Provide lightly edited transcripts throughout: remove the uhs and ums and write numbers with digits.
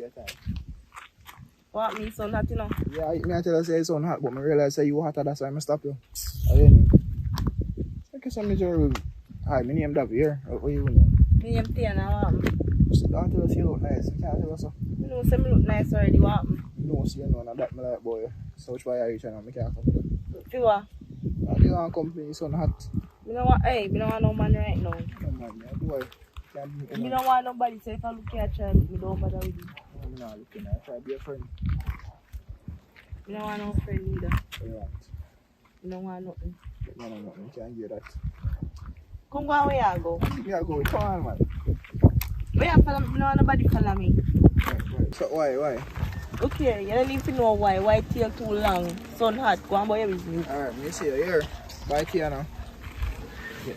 your time. What me son hot, you know? Yeah, I tell you say it's so hot, but I realize say you hotter, that's why I stop you. Oh, yeah. I guess I'm sure. Hi, my name David here. What you name? Me name Tiana, what? Don't tell us you look nice. You can't tell us so. You know, say me look nice already, what? No, see you know, and that me like boy. So which why are you trying to make it come? For what? You want company, it's so hot. Me don't want, hey, me don't want no man right now. No man, yeah, boy. Me don't want nobody, so if I look at you, me don't bother with you. I'm not looking at try to be a friend. Me don't want no friend either. What you want? Me don't want nothing. No, you can't get that. Come go on where you go. Yeah, go. Come on, man. Where you follow me? Me don't want nobody follow me. Right. So why? Okay, you don't need to know why. Why it take too long? Sun hot. Go on about your business. Alright, me see you here. Bye, Kiana. Get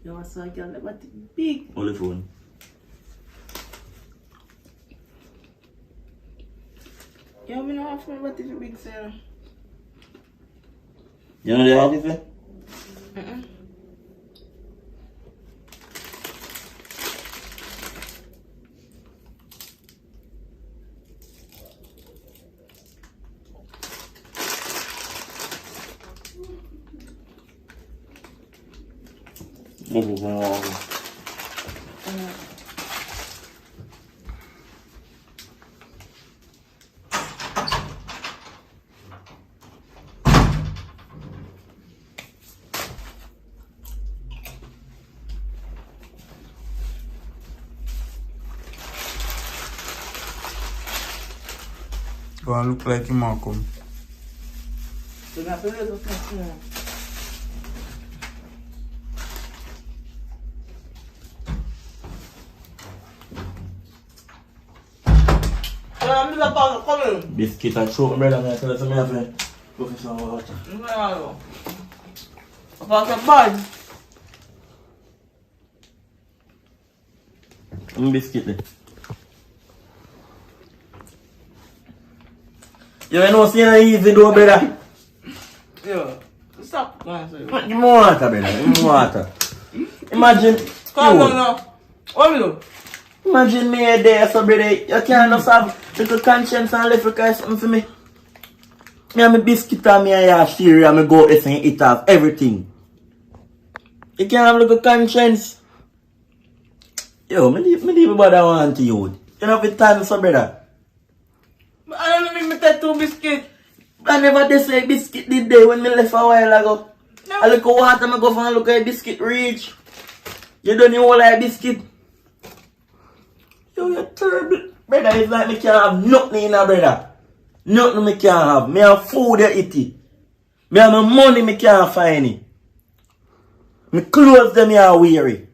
Yo, so I can never big. Only phone. Yo, me not have my TV big sale. You know the have it? Go and look like him come. So now, for real, Biscuit and choke, brother. I tell you something, I have professional water. no. About the bud. Biscuit there. You know, see how easy do, brother. Yo, stop. Give me water, brother. Give me water. Imagine. Calm down now. What me do? Imagine me there, so brother. You can't just have little conscience and live because something for me. Me have my biscuit and me have cereal and me go out there and eat off everything. You can't have little conscience. Yo, me leave about that one to you. You know, if it's time, so brother. I don't make me take 2 biscuits. I never did say biscuit did day when me left a while ago. No. I look at water, I go and look at biscuit reach. You don't know like biscuit. Yo, you're terrible. Brother, it's like me can't have nothing in a brother. Nothing me can't have. Me have food to eat it. Me have my money me can't find it. Me clothes them me are weary.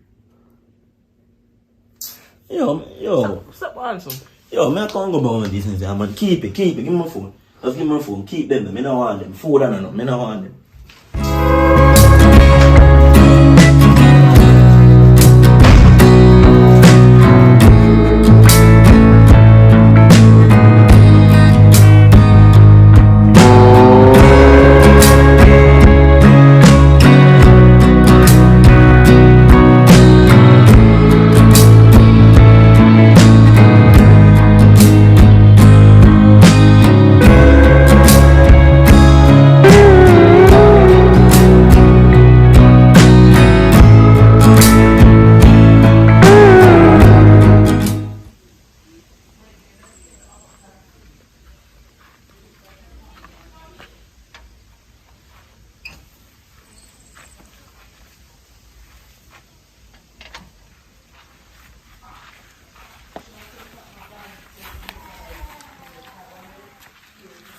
Yo. Stop answering. Yo, me can't go about my business. I'm gonna keep it. Give me my phone. Just give me my phone. Keep them. Me don't want them. Food and nothing. Me don't want them.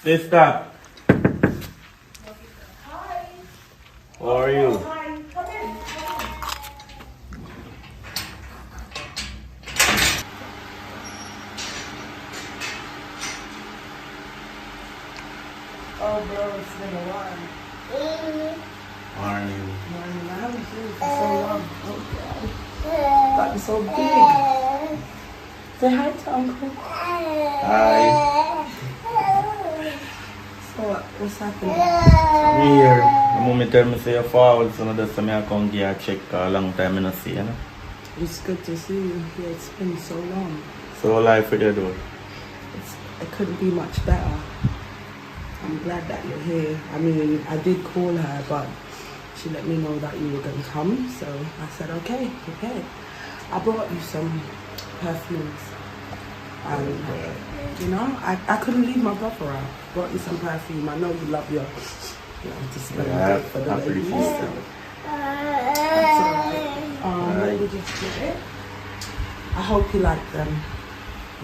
Sister. Hi. How are you? Hi. Come in. Oh, bro, it's been a while. Morning. Morning, I haven't seen you for so long. Oh, God. Got me so big. Say hi to Uncle. Hi. So, what's happening? I'm here. The moment tell me say you're forward, so that's why I come here check a long time and I see you. It's good to see you. Yeah, it's been so long. So life with you though. It couldn't be much better. I'm glad that you're here. I mean, I did call her, but she let me know that you were going to come, so I said, okay, prepared. I brought you some perfumes. And, you know, I couldn't leave my brother out. Brought you some perfume. I know you love your, to spend it for the ladies. So. That's alright. Let me just get it. I hope you like them.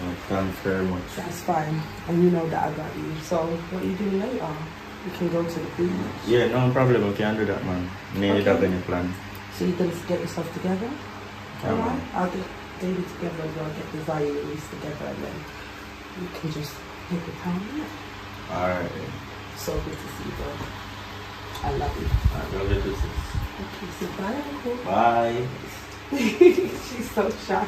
Oh, thanks very much. That's fine. And you know that I got you. So, what are you doing later? You can go to the beach. Yeah, no problem. I can do that, man. Need to have any plan. So you're going to get yourself together? Yeah, Alright. I'll get David together as well. Get the Zionese together and then you can just take the time. Alright. So good to see you, bro. I love you. I love you too, sis. Okay, so bye, Uncle. Bye. She's so shy.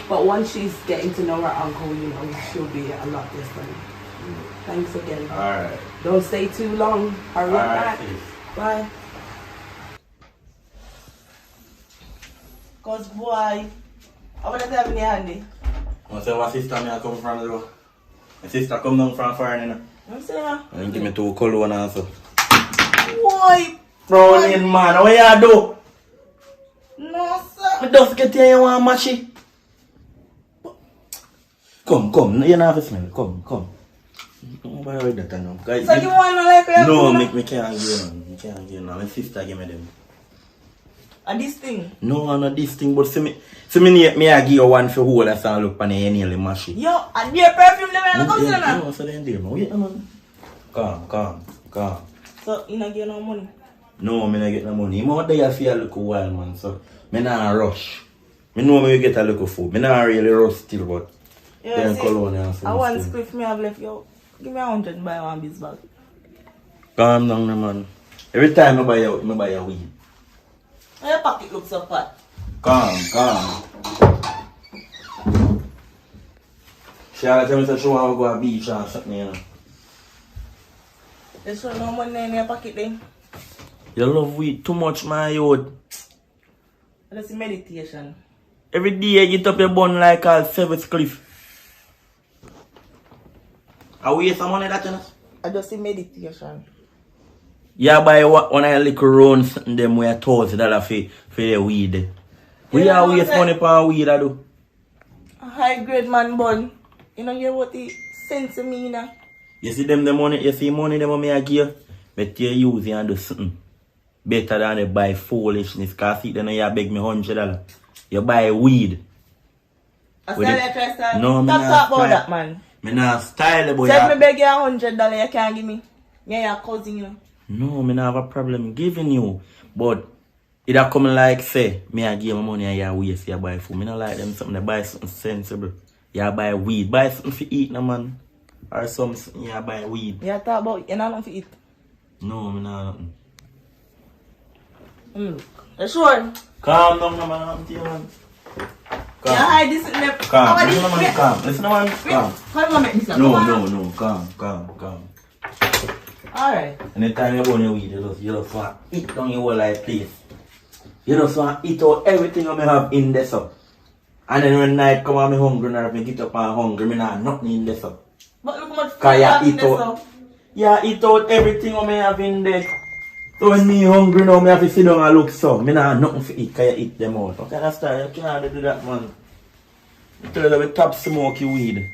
But once she's getting to know her uncle, you know, she'll be a lot different. Thanks again. Alright. Don't stay too long. Hurry up back. Bye. Cause boy, I want to have in your handy. I say what sister me I come from though. My sister come down from foreign, you know. I'm saying, And give me 2 cologne also. boy. Browning man, what you do? No, sir. I just get here, you want mashy. Come, you don't have to smell. Come. Why are that now? Guys, So you want to like your no, food? me can't give you none. Me can't give you none. My sister give me them. And this thing? No, not this thing, but see me I give you one for whole that's all look on the nearly mashy. Yo, and your perfume never come to them. No, so then dear, man. Wait, man. Calm. So you not get no money? No, me not get no money. I'm out there for a little while, man. So me not rush. Me know me get a little food. Me not really rush still, but then cologne and some I want still. spliff me have left. Yo, give me 100 buy one biz bag. Calm down, man. Every time I buy a weed. Your pocket looks so fat. Calm. Charlotte tell me that she want to go to the beach or something, you know. There's no money in your pocket then. You love weed too much, my youth. That's meditation. Every day you get up your bun like a 7th cliff. I waste some money that, you know? I just see meditation. You buy one of your little rounds and them where $1,000 for your weed. We are waste money for weed, I do. A high grade man bun. You know you what the sense of me now. You see them the money, you see money them me I give you, but you use it and do something better than you buy foolishness. Cause see then you beg me $100. You buy weed. I said I try to no, talk about that, man. Me not style boy. Said me beg you $100 you can't give me. Yeah, your cousin, you know. No, me not have a problem giving you. But it a come like say, me I give my money and you waste, you buy food. Me not like them something, they buy something sensible. You buy weed, buy something for eat no man. Or something, you buy weed. You talk about you not nothing to eat. No, me not nothing. Look. You sure? Calm down no man, I'm telling you man. You hide this in the... Calm, listen no man, calm. Listen no man, calm. How you make this up? No, calm. Alright. Anytime you go on your weed, you just want to eat down your whole life, please. You just want to eat out everything you may have in this up. And then when night come and I'm hungry, and I get up and hungry, I have nothing in this up. But look how much food you have in this up. Yeah, eat out everything you may have in there. So when me hungry now, I have to sit down and look so. I have nothing to eat, because you eat them out. What kind of style? You can't do that, man. You tell you that we top smoky weed.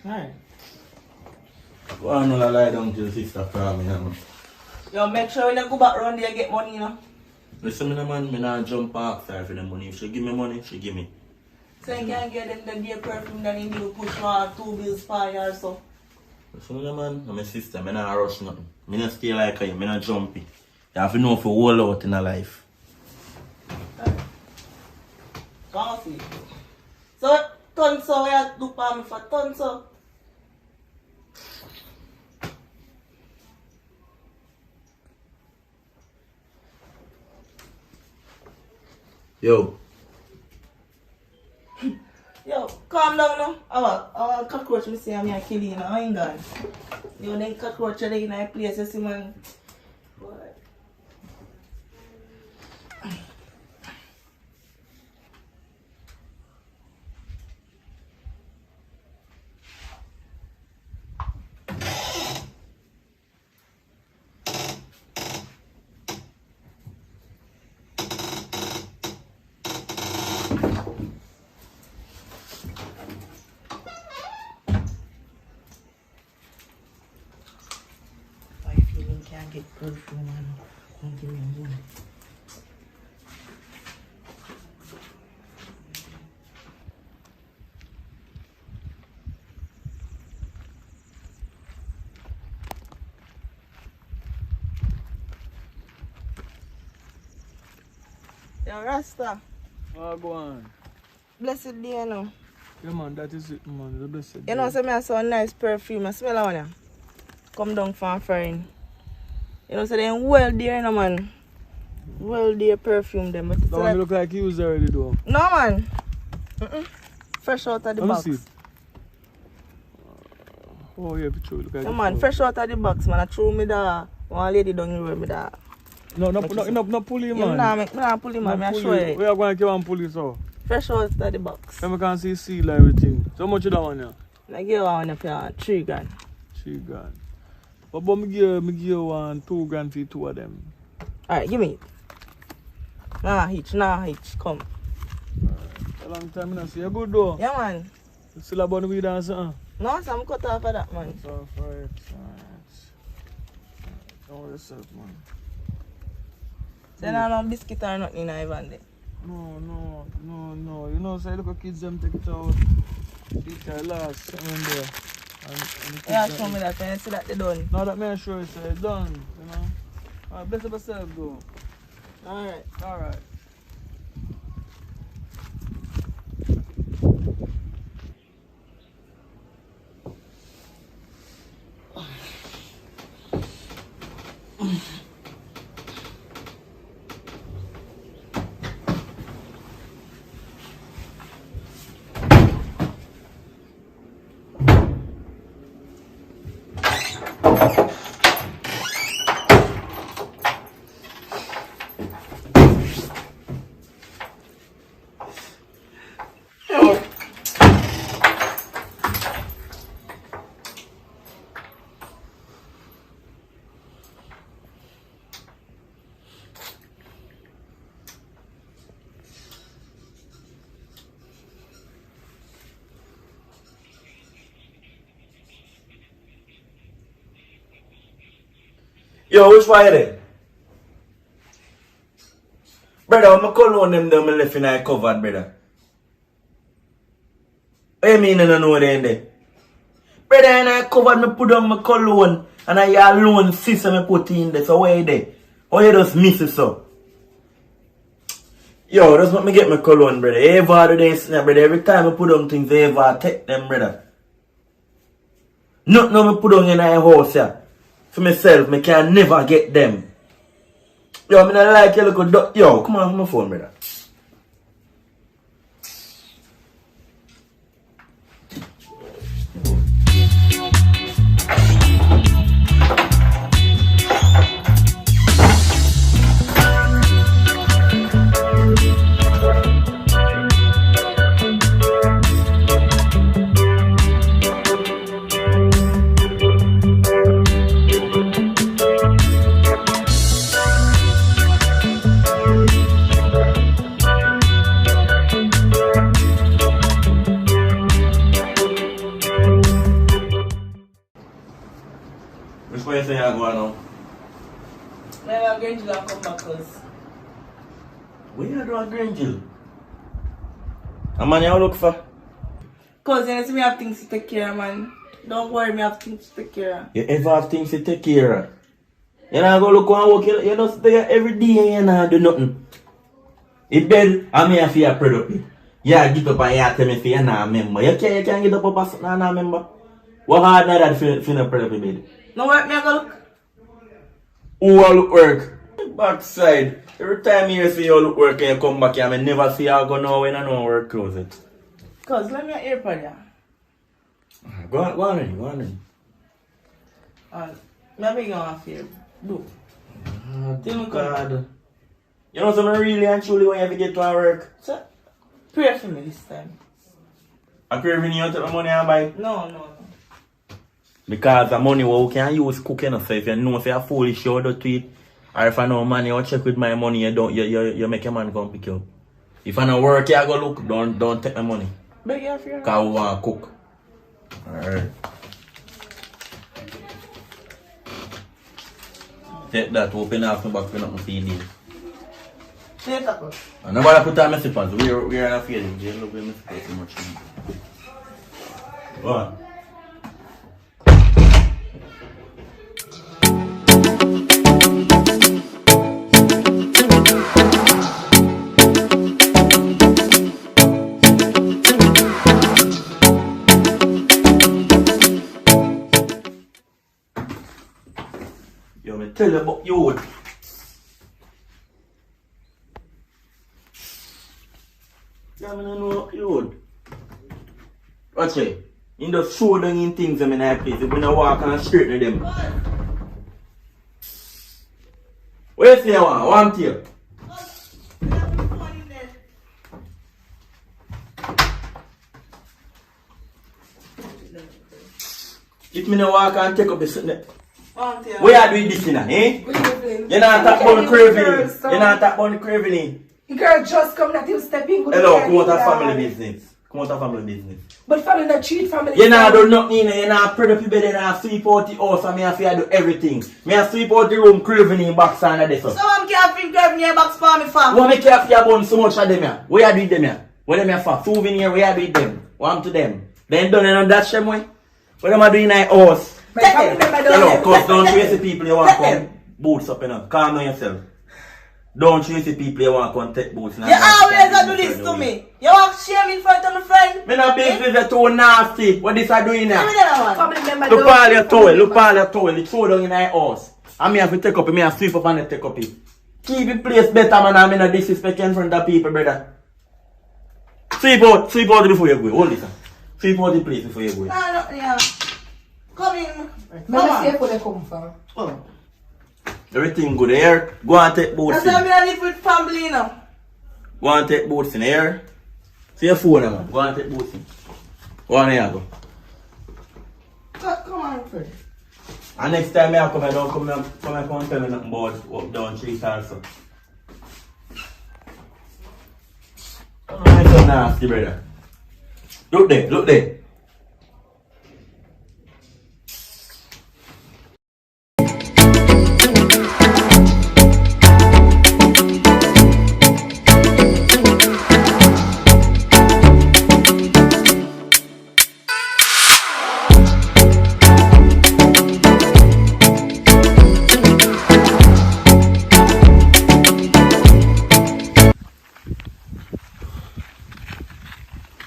Alright. Go on, no lie down to your sister for me, man. Yo, make sure when you go back around there, you get money, you know. Listen, man, I not jump off for the money. If she give me money, she give me. So you can't get them the dear perfume that you need to push on 2 bills per year or so. Listen, man, I'm my sister. I not rush nothing. I not stay like you. I not jumpy. You have to know for hold out in a life. Can't see. So, Tonso, we have to do for me for Tonso. Yo. Yo, calm down now. Our cockroach, me say I'm here killing you now. I ain't gone. You then cockroach are in a place, you see, man. What? Can't get perfume and give me one. Yo, Rasta. Oh, go on. Blessed day, you know. Yeah, man, that is it, man. The blessed You know, so me I saw a nice perfume. I smell that one, yeah. Come down from a friend. You know, so they're well there, you know, man. Well there perfume them. But that one look like you used already, though. No, man. Fresh out of the box. See. Oh, yeah, picture. Look like no, man, fresh out of the box, man. I threw me the one lady down the road, me that. No, pull him, man. Yeah, me not pull him, man. I show you. We are going to give him pull so. Fresh out of the box. And we can see seal everything. So much of that one, yeah? I give one for 3 grand. 3 grand. But me give you 2 grand for 2 of them. Alright, give me it. Nah, hitch, come. A long time I don't see you good though. Yeah, man. You still about the weed and something? No, so I'm cut off of that, man. Cut off, right. Don't worry yourself, man. So now no biscuit or nothing in Ivan there. No. You know, say look at kids them take it out. Eat their last something there. And Yeah, show me that when you see that they done. No, that may I show you, say it's done, you know. Alright, bless yourself though. Alright. Yo, which one there? Brother, I'm cologne them down my left in I covered, brother. What you mean I don't know they in there? Brother, and I covered me put on my cologne and I alone sister me put in there. So where you there? How you just miss it so? Yo, that's what me get my cologne, brother. Ever do they snap, brother. Every time I put on things, they ever take them, brother. Nothing me put on in my house, yeah. For myself, I can never get them. Yo, I don't like your little yo, come on my phone, brother. Where you say you're going now? I'm going to come back cause. Where you doing Grangel? A man you look for? Cause you see me have things to take care of, man. Don't worry, me have things to take care of. You ever have things to take care of? You not go look and work, you don't stay here every day and you not do nothing. In bed, I'm here for your product. Yeah, get up and you tell me for you not remember. You can't get up and something and not remember. What hard not that for your product in bed? No work, me I go look. Who will look work? Backside. Every time you see you look work and you come back here, I never see you go nowhere when I know work close it. Cause let me hear for you. Go on. Maybe you want to feel. Do. Oh, God. You know something really and truly when you have to get to work? So, pray for me this time. I'm craving you to take my money and buy. No. Because the money what we can use cooking, so if you know if you're foolish, you do to it. Or if I know money, I'll check with my money, you make a man come pick you up. If I know work, you go look, don't take my money. Beg you for your Because we want to cook. Alright. Take that, open up my back, open up my feeding. Take that one. I'm not going to put on my slippers, we're not feeding. You look at my slippers too much. Go on. Yo, me tell you about you. Yeah, I know you. Watch it. You just show them in things in that place. If you don't walk and straighten them. Where is you want? One tail. If me no walk and take up the sitting there. Where are you doing this in, eh? You're not talking about the craving. You're not talking about the craving. The girl just come that you step in. Hello, come out of family business. Come out of family business. But family not treat family. You not do nothing, you not put up your bed and not sweep out the house and me have to do everything. Me have sweep out the room, craving in box and this. So I'm careful craving in your box for me, fam. What make you have to bun so much of them here? Where are you them here? Where them here for? Souvenir, where are you them? What to them? Then done on that same way? What am I doing in my house? Hello, cause don't chase the people you want to come boots up, you know. Calm down yourself. Don't chase the people you want to come take boots. You always do this to me. You want shame in front of my friend? Me not business is too nasty. What this are doing now? Family member Look all your towel, the throw down in my house. And me have to take up it, me have to sweep up and take up it. Keep the place better, man, I'm not disrespect in front of people, brother. Sweep out before you go. Hold it, sir. Sweep out the place before you go. No, yeah. Come in. Let me see where they come from. Oh. Everything good here. Go and take boots That's why in. I live with family, you know. Go and take boots in here. See your phone, man. Go and take boots in. Go on here, go. Come on, friend. And next time I come, I don't come and tell me nothing about up down trees also. Oh, that's so nasty, brother. Look there.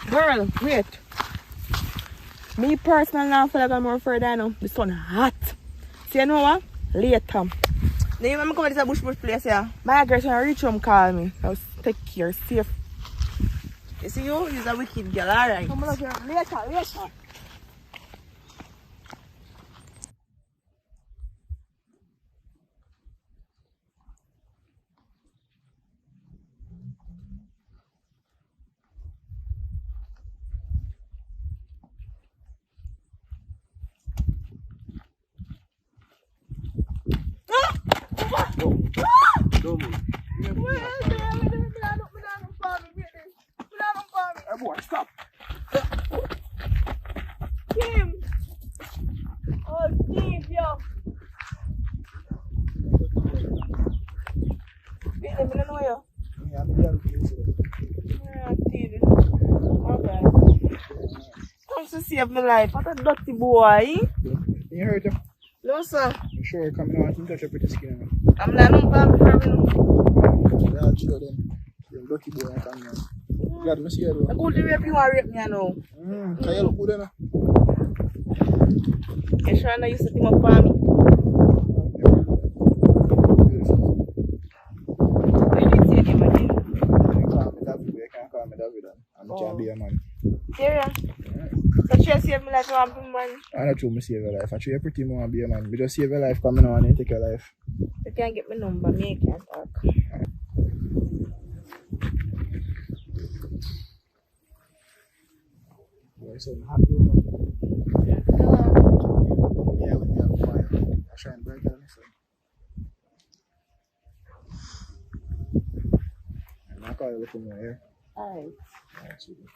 Girl, wait. Me personally now feel like I'm more further now. The sun hot. See you know what? Later. Then you remember come to this bush place here? My girl when I reach home call me. I'll take care, safe. You see you? You're a wicked girl, alright. Come on here. Later. Stop. Kim! Oh, Steve, yo! Wait, let me know you. Yeah, Steve. Okay. Comes to save my life. What a dirty boy. You hurt you? No, sir. You sure you're coming out and touch up with the skin? I'm not on family problem. Yeah, sure then. You're a dirty boy, I can't know. Glad to see you, I though. go to rape you and rape me, I know. Can you look good enough? You sure I know you set him up for me? Beautiful. You can't be a man. Serious? So she saved my life, you want to be a man? I'm not true, I save your life. I try pretty more and be a man. We just save your life, come in and take your life. You can't get my number, me can't talk. Boy, so happy woman. Yeah, with me on fire. I shine brighter than myself. I'm not calling you looking more here. Alright. Alright, super.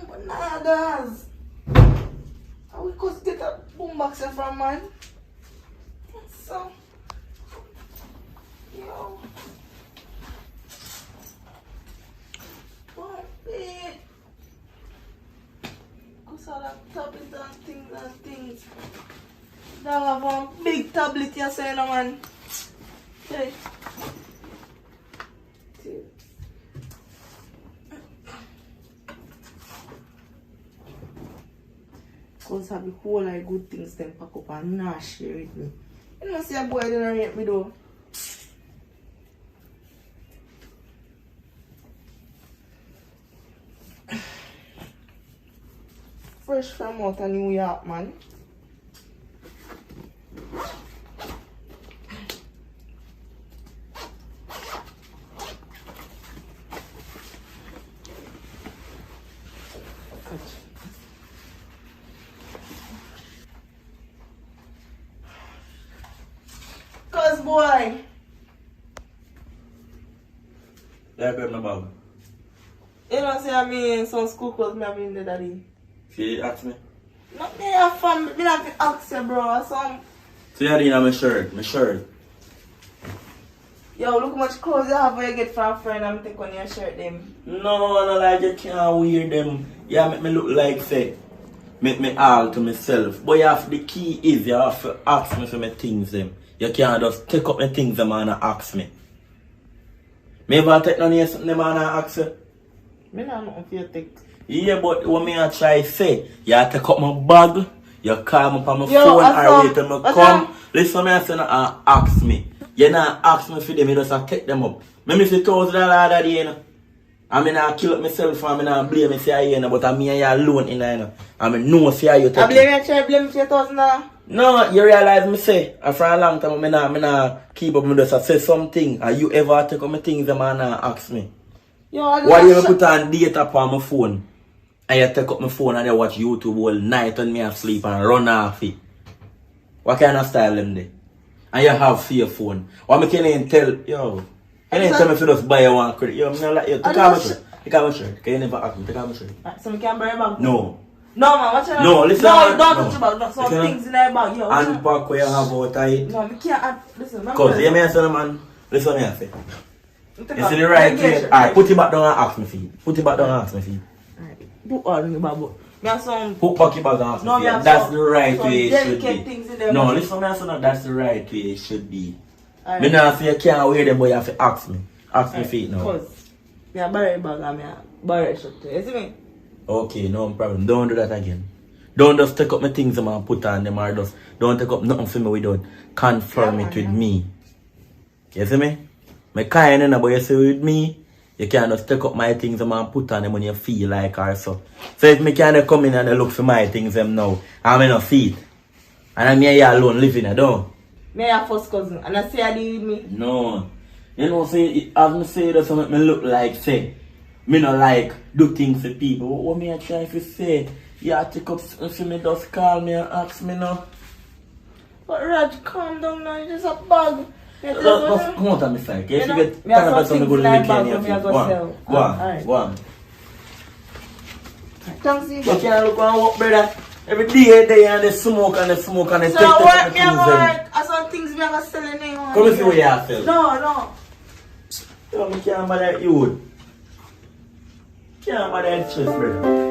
Bananas! How we could get a boombox from man? So, yo. Bumpy! Cause all that tablet and things. Now I have one big tablet here saying, man. Okay. Cause have the whole like good things them pack up and not share with me. You know see a boy didn't rate me though. Fresh from out of New York, man. Cause boy. Yeah, grab my bag. You know see I mean some school clothes me have in the daddy. See, ask me. Not me have fun, me have to ask you bro some. See, I didn't have my shirt. Yo, look how much clothes you have when you get from a friend and take on your shirt them. No, like you can't wear them. Yeah, make me look like say. Make me all to myself. But you have the key is you have to ask me for my things them. You can't just take up my things them and ask me. Me ever take none of something them and ask you? Me not nothing for you take. Yeah, but what me a try say, you take up my bag, you call me on my Yo, phone or wait till me what's come. up? Listen me I say ask me. You not ask me for them, you just take them up. Me say $1,000 that day, you know. I mean I kill up myself and I not blame me say you know, but I me and you alone in there, you know. I mean no say you take I blame you try blame for $1,000. No, you realize me say, for a long time I not keep up, me just say something, and you ever take up my things and ask me. Yo, I Why do you put on data on my phone? And you take up my phone and you watch YouTube all night when me have sleep and run off it. What kind of style them there? And you have for your phone. What me can tell, yo, you ain't tell me if you just buy one credit. Yo, me not like, yo, take off my shirt. Take off my shirt. Can you never ask me, take off my shirt. So we can bury a bag? No. No, man, watch it. No, listen. No, you don't touch your bag. There's some things in that bag, yo. And pack where you have out of it. No, we can't, listen. Cause, you may say, man, listen what I say. You see the right way. Alright, put it back down and ask me for it. Put it back down and ask me for it. Alright, put all in your bag, me have some... Put back your bag and ask me No, for it. That's the right way it should be. Things in there, No, listen what I say, that's the right way it should be. Alright. Me not say you can't wear them, but you have to ask me. Ask me for it now. Cause, me a bury a bag and me a bury a shirt too. You see me? Okay, no problem. Don't do that again. Don't just take up my things and put on them or just don't take up nothing for me without confirm it with me. You see me? My kind enough, but you see with me, you can't just take up my things and put on them when you feel like or so. So if me can't come in and look for my things them now, I'm in a feet. And I'm here alone living, I don't. Me a first cousin and I say I deal with me. No. You know, say, as me say that something me look like, say, me not like do things for people. What me I try to say? Yeah, take up something for me, just call me and ask me now. But Raj, calm down now, it's just a bag. Just come out of my side, okay? If you get me have kind of some something things good in in the my weekend, bag, you me a go sell. Go on, Alright. go on. Thanks, you. You can't look on work, brother. Every day they and they smoke and they smoke and they So take work, me a things work. I saw things me a go sell in there. Come and see what you have to sell. No. So I can't bother you. Can't bother the chest, brother.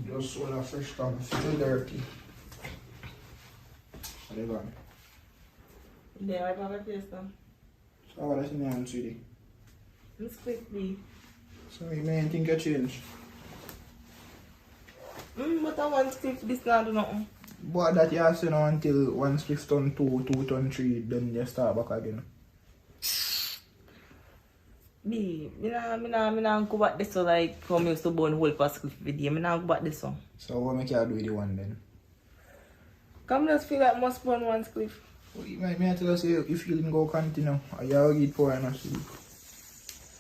Just all a fresh come, still dirty. Are they gone? They wipe off my face now. So what is in the hand, sweetie? Let's quickly. So you may think you change. But I want to this now do nothing. But that you have to know until one spliff ton 2, 2 ton 3, then you start back again. Me nah go back this one like how me used to burn whole past video. Me nah go back this one. So what make you do with the one then? Come just feel like must burn one cliff. Well, you might tell us if you feeling go continue, or you have to get poor and sleep.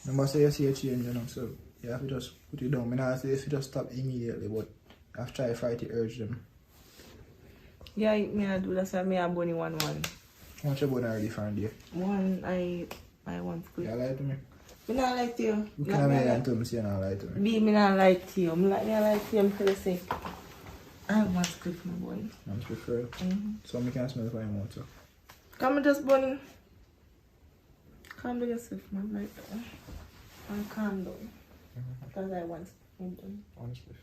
Remember say you see a change, you know, so you have to just put it down. I not say if you just stop immediately, but you have to try to fight the urge them. Yeah, me I do that's why me I burn one. How much you burn already from there? One I want cliff. You lie to me? Me not like to you. You can't make and tell me say you not lie to me. Me not like to you. Me like to you for the sake. I want cliff my boy. I'm prefer. So I can smell for your mouth. So. Come just burn. Calm down yourself, man. Like and calm down. Because I want it done. Honestly.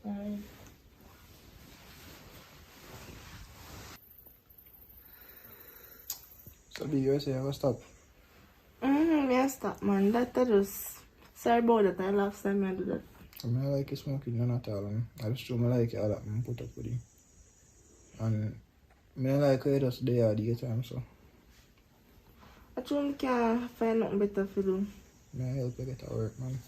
Alright. So the USA ever stop? Yeah, stop, man. That I just sorry about that. I last time I do that. I mean, I like it smoking, none at all. I just show me like it all that I put up with it. And I like it just day or the time, so. I truly can't find nothing better to do. I help you get to work, man.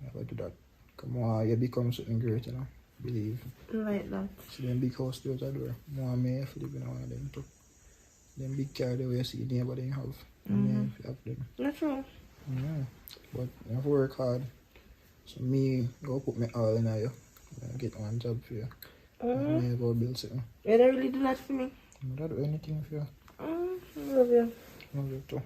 I gotta do that. Come on, you become something great, you know. Believe. Like that. See them big house there at the door. More me if you live in one of them too. Them big car there where you see neighbor they have. And if you have them. Not true. Yeah. But you have to work hard. So me go put me all in you. Get one job for you. And me go build something. You don't really do that for me. I don't do anything for you. I love you. I love you too.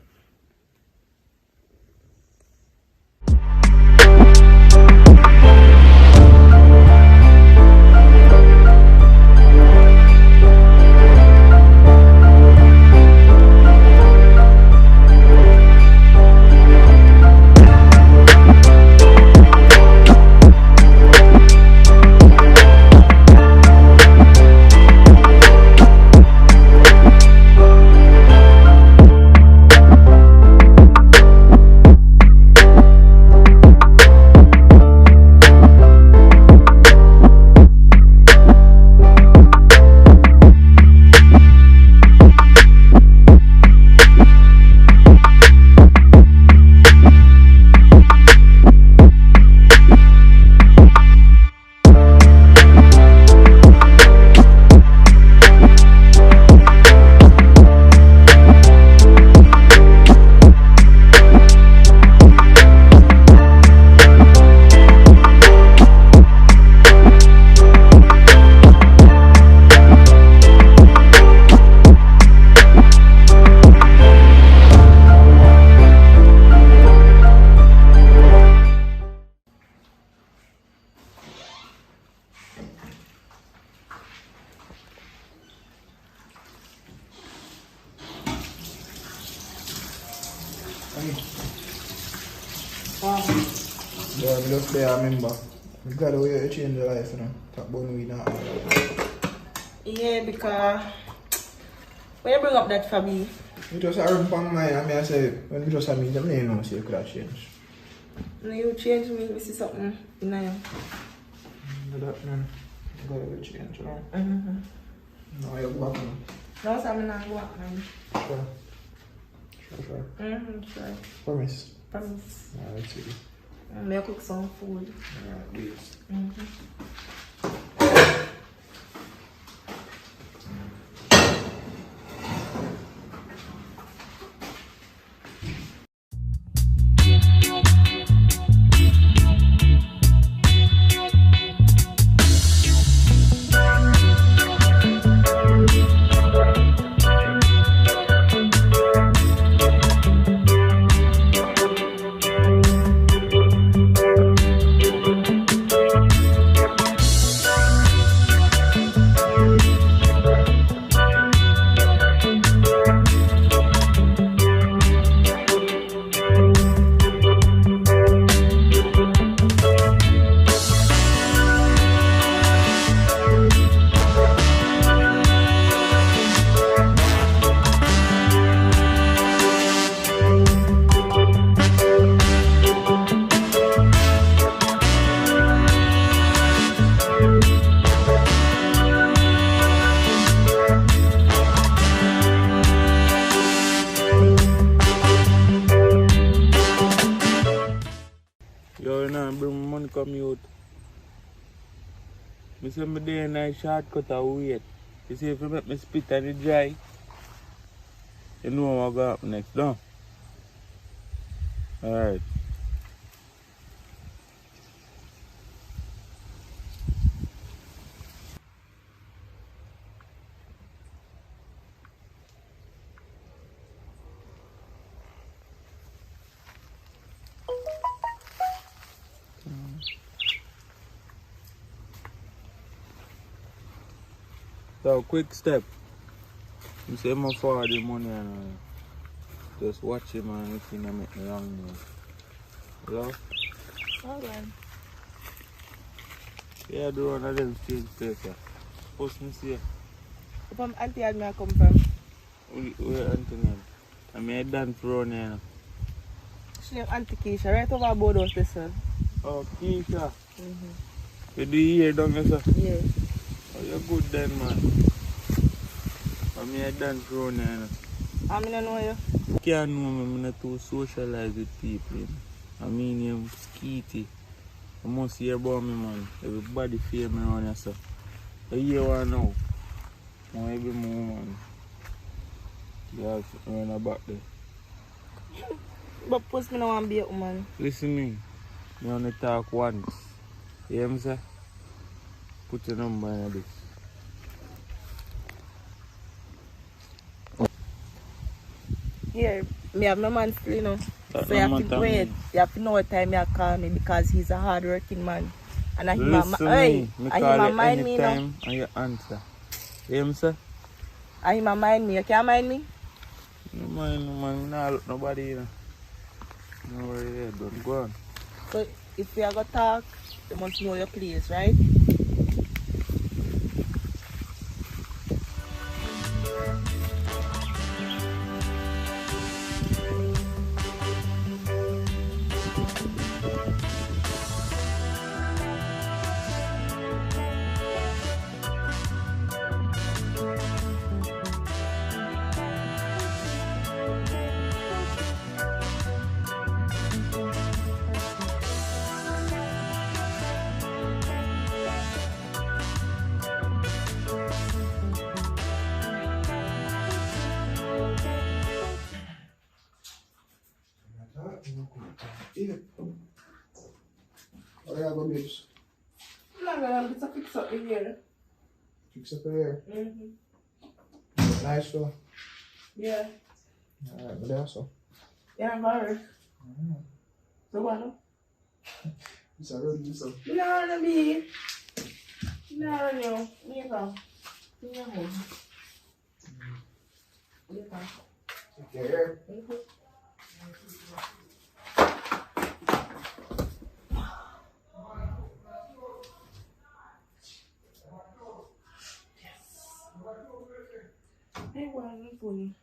I'm just there, I remember. I'm glad how you change your life, you know. Talk about me now. Yeah, because when you bring up that for me, You just have a my mind, and I say, when we just have meet them, you know, say you could have changed. when you change me, we see something in you. That man, you gotta change, you know. No, you're back now. No, so I'm not going man. Sure. Sure. Sure. Promise. Promise. Alright, see. May I cook some food? Alright, please. Yo, nah, bring money come out. I say me day and I shortcut a wait. You see if you make me spit and it dry, you know what go happen next, no? Alright. So quick step. You say I'm forward the money and just watch him and if you don't make me wrong move. Hello? Alright. Yeah, do one of them change paper. Post me see. From Auntie had me I come from. Where Auntie name? I mean done for on here. She named Auntie Keisha, right over Bodos this one. Oh, Keisha. You do you hear down here, sir? Yeah. Oh, you're good then, man. I mean, I done for on here. I mean, I know you. You can't know me, I'm not too socialize with people. You know? I mean, I'm skeety. I must hear about me, man. Everybody fear me around here, sir. So you want to know? I want every moment. You have to run about there. But post me no want be a woman. Listen me. You only talk once. You hear me, sir? Put your number in this. Yeah, me have my man still, you know. That So you have no to matter wait. me. You have to know what time you call me because he's a hard working man. And I Listen hey, me. I Call you mind me, you know. anytime and you answer. You hear me, sir? I mind me. You can't mind me? No mind, no man. Nah, look nobody, you know. No worry there, don't go on. So if we are going to talk, you must know your place, right? Yeah. Oh, yeah, go babes. I'm going to fix up the hair. Fix up your hair. Nice, so. Yeah. Alright, but that's so. Yeah, I'm work. So what? It's a road, this up. You know what I mean? You know what I mean? You go. You know home. You go. Take your hair. spoon.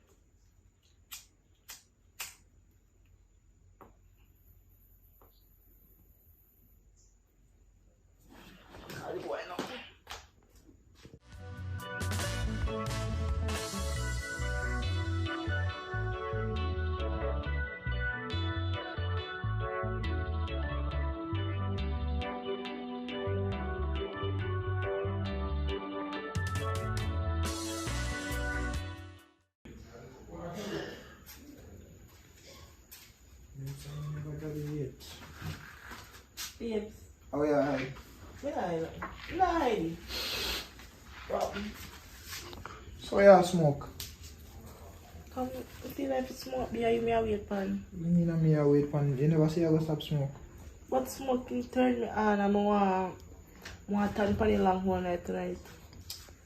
Babes. Oh yeah, hi. Lie. So yeah, smoke. Come, feel like it's smoke beer, you may wait pan. You mean me a wait pan? You never say I go stop smoke. But smoking turn me on and I want to turn pan the long one night tonight.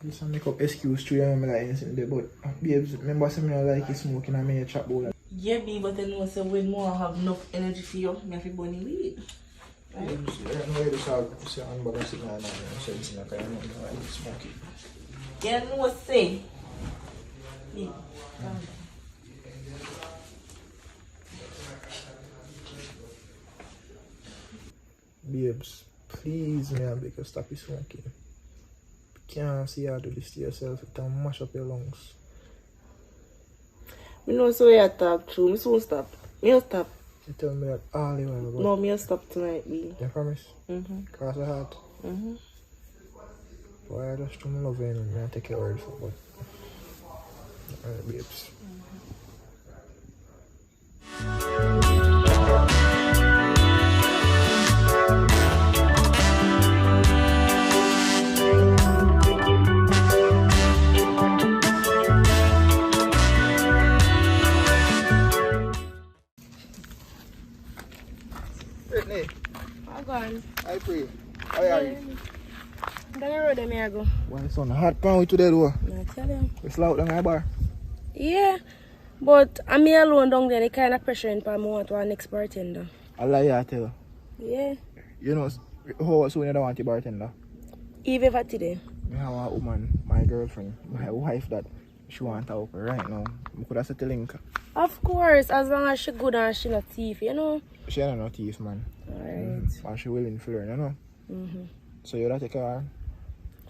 This a make up excuse to you, me like anything there, but babes, remember say me I like you smoking and me a chat about that. Yeah, B, but then I say when more have enough energy for you, me have to burn the weed. Right? I don't know why this all say unbalanced signal and sense in a kind of like smoking. Yeah, no say. Yeah. Babes, please me and beg you stop you smoking. Can't see how to do this to yourself, it can mash up your lungs. Me know so you talk true, me soon stop. Me will stop. You tell me that all the while, but No, me will stop tonight, B. you promise? Mm-hmm. Cross the heart. Mm-hmm. Boy, I just do my love you and I take your word for but alright, babes. Brittany, I'm gone. I pray. How are you? Down the road, I go. Why son hot pan with today though? I tell you. It's loud down my bar. Yeah, but I'm me alone down there, the kind of pressure in me want to our next bartender. I lie I tell you. Yeah. You know how soon you don't want a bartender? Even for today. I have a woman, my girlfriend, my wife that she want to open right now. I could have set the link. Of course, as long as she good and she not thief, you know. She ain't no thief, man. Alright. And she willing to learn, you know. Mm-hmm. So you take her.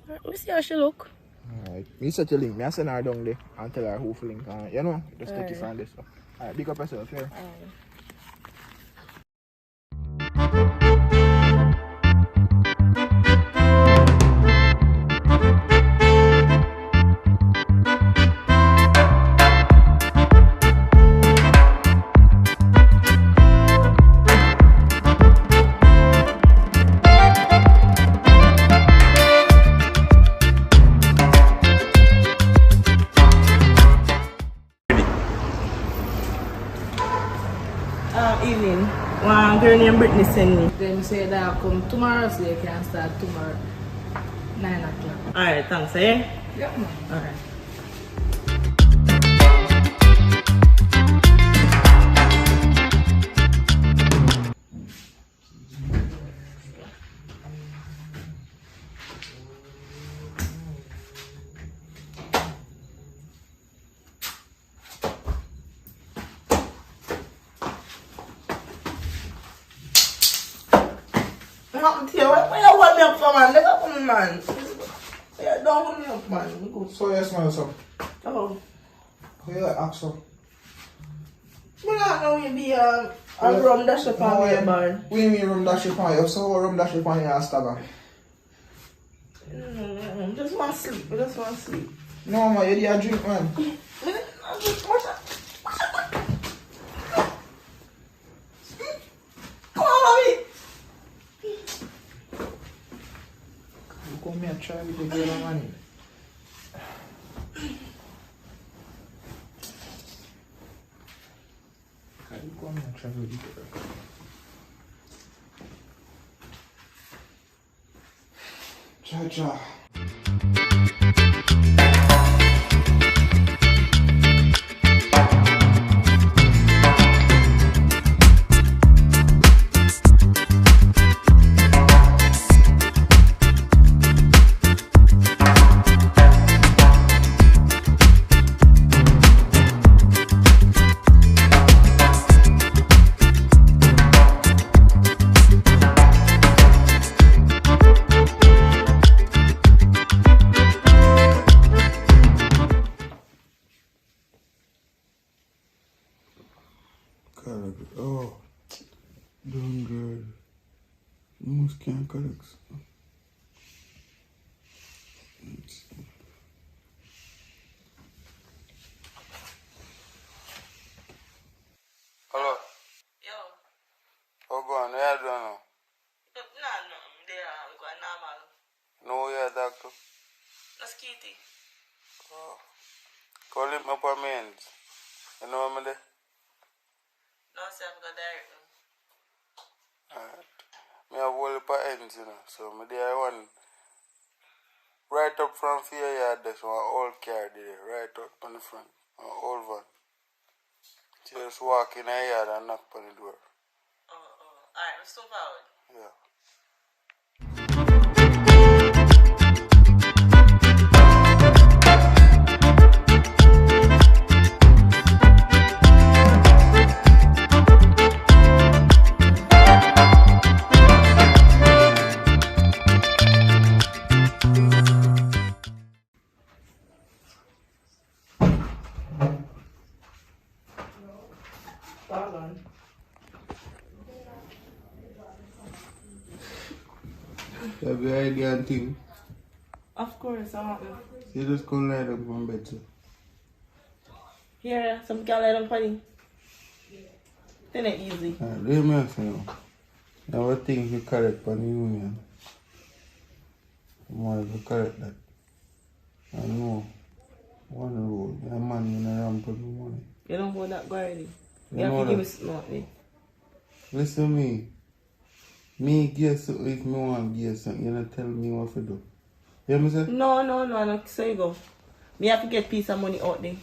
Let me see how she look. Alright. Me set the link. Me I send her down there and tell her who to link. You know, just take it from this. Alright, big up yourself here. Alright. Evening. One girl named Brittany sent me. Them say that I'll come tomorrow, so you can start tomorrow. 9 o'clock. Alright, thanks, eh? Yep, man. Alright. Where you want me up for, man? Let up, man. Yeah, don't want me up, man. Go. So you smell some. Oh. Who you ask so? Me not know you be a rum dash up on your bar. We mean rum dash upon you. So rum dash upon you and stab her. Just want to sleep. I just want to sleep. No man, you did a drink man. Come on, mommy. You come here and try with the girl and money. You come here and try with the girl. Cha-cha. Let's kitty. Oh. Call him up on men's. You know what I'm there? No, sir, I've got direct. Alright. Me have whole heap of ends, you know. So me there one right up front for your yard, there's one old car there, right up on the front. An old van. Just walk in the yard and knock on the door. Alright, let's stop out. Yeah. You have your idea and thing? Of course, I want to. You just come lie down on bed, sir. Here, some can lie down funny. Then it's easy. Alright, let me ask you now. Now what thing you correct for the union? Why you correct that? I know. One rule. Your man in a ramp with money. You don't want that guardy. You You have know to give me that. something. Listen to me. Me give something if me want to give something. You don't tell me what to do. You hear me say? No, so you go. Me have to get piece of money out there.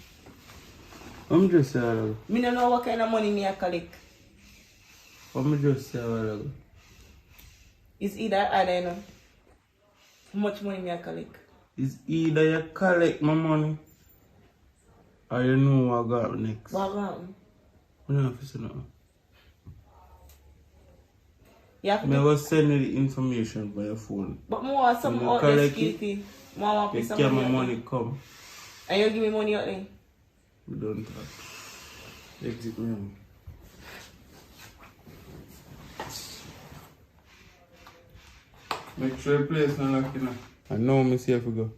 I'm just saying. Me don't know what kind of money me I collect. I'm just saying. It's either I don't know how much money me I collect. It's either you collect my money or you know what I got next. What happened? I don't have to say nothing. You have to I was sending the information by your phone. But more want something You out there collect security. More want You piece of get money my out money there. come. And you give me money out there. We don't talk. Exit room. Make sure the place not locked in. I know me see if we go.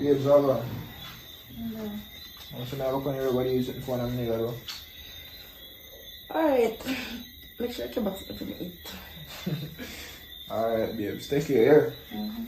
Babes, all on. I'm sure now when everybody using the phone and nigga though. Alright. Make sure I keep us to eat. Alright, babes, take care, yeah?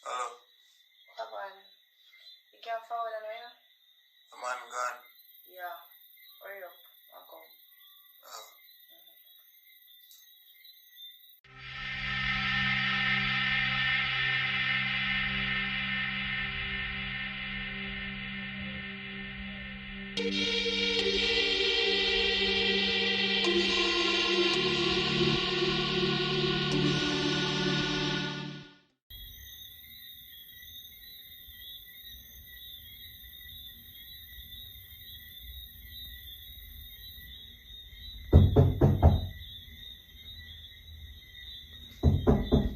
Hello, Come on. You can't forward on right now? the man gone. Yeah. Hurry up. I'll come. Oh.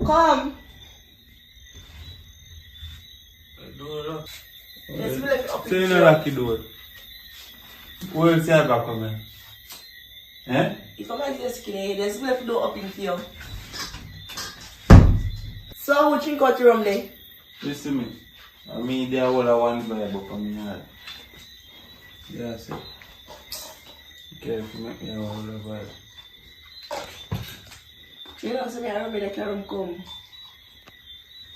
Come! Door. Yes, we left up So you in know here. lucky door. Who else you have back coming? Eh? You come and just skinny, there's left door up in here. So, what you got your room there? Listen me. I mean, they are all a one vibe up on me head. Yeah, sir. Careful, make me all a vibe. You know, so me, I remember the car come.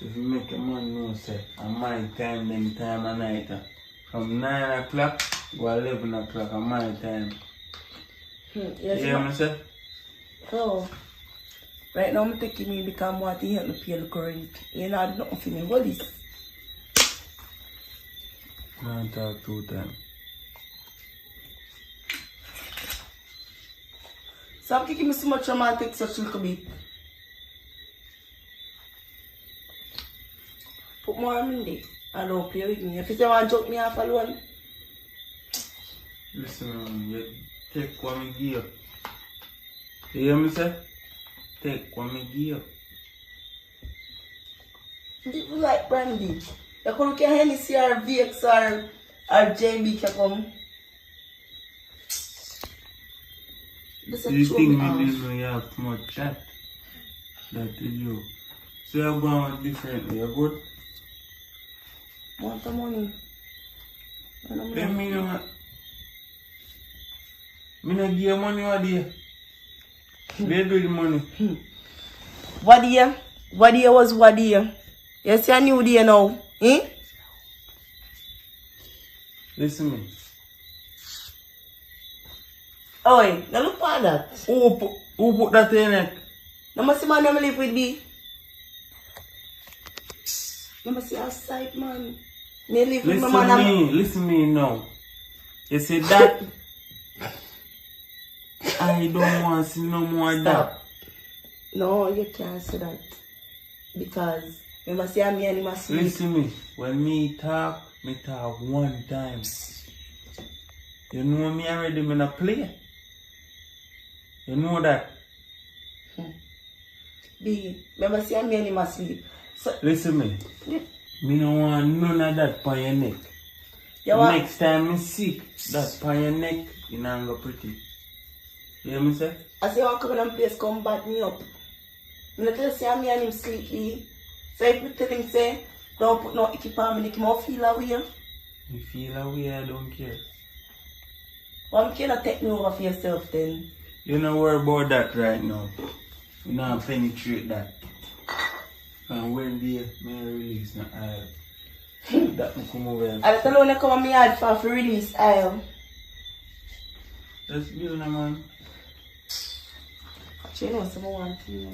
If you make a man know, say, a my time, them time of night, From 9 o'clock to 11 o'clock on my time. Yes, You hear me say? Oh. Right now I'm taking me because I want to help me pay the current. You know, I do nothing for me. What is? I talk 2 times. Stop kicking me so much romantic such a little bit. Put more on me. I don't play with me. If you want to joke me off alone. Listen, you take what me give you. You hear me say? Take what me give you. This is like brandy. You could look at Hennessy or VX or JB can come. This You is think me off. didn't know you have too much chat? That is you. So you're going differently, you're good? Want the money? Let me know what. Me not give you money what do you? They do the money. What year? What year was what year? You see a new day now. Eh? Listen me. Oh, now look at that. Who put that in it? Now must see man them live with me. You must see outside man. Me live with my man. Listen me now. You see that? I don't want to see no more of that. No, you can't say that. Because you must see me and you must sleep. Listen me. When me talk 1 time. You know me already, me not play. You know that. B, remember see me and you must sleep. So, listen me. Me no want none of that on your neck. Next time me see that on your neck, you not go pretty. You hear me say? I say I come in and place come back me up. Me not just say me and him sleep. So if me tell him say, don't put no icky on me, make him feel away. You feel away, I don't care. Why you cannot take me over for yourself then? You don't worry about that right now. You not penetrate that. And when they may release the aisle, that will come over and I don't know when come on me hard for release aisle. let's build a man. Actually, you know someone want to know.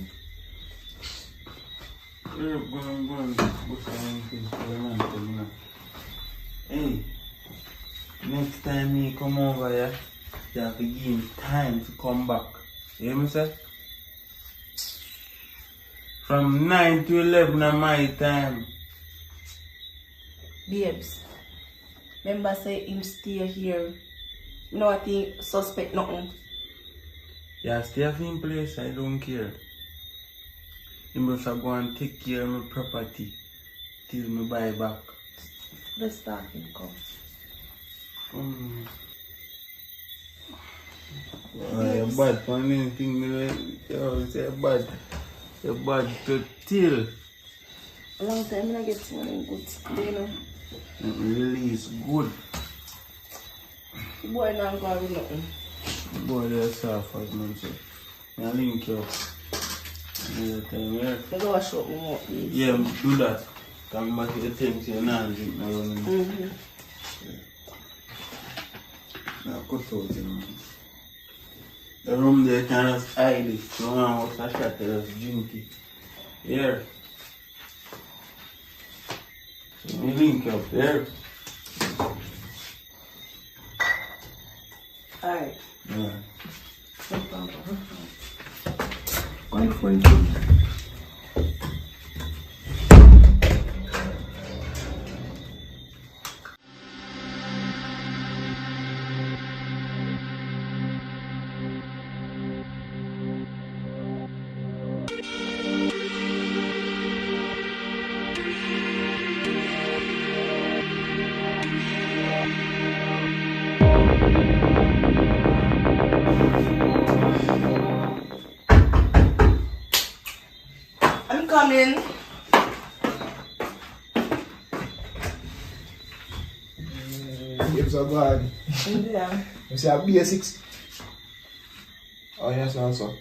We're going to book anything for the man to know. Hey, next time he come over here, you have to give him time to come back. You hear me say? From 9 to 11 of my time. Babes, remember say him stay here. No, I think suspect nothing. Yeah, stay at him place, I don't care. He must go and take care of my property till me buy back. Let's start him come. You're bad for anything, you're bad. You're bad to till. A long time I get someone good, you know. Release good. The boy not going to nothing. Boy, they're soft as man, so I link you up. I go and show me more, please. Yeah, do that. Come back to the things you're not drink now. Now, cut out, you know. The room there can just hide it. No one wants a shot, they just drink it. Here. So we link up there. Alright. Yeah. Going for it. I'm coming. Babes are gone. Yeah. You see a B6. Oh, you smell so.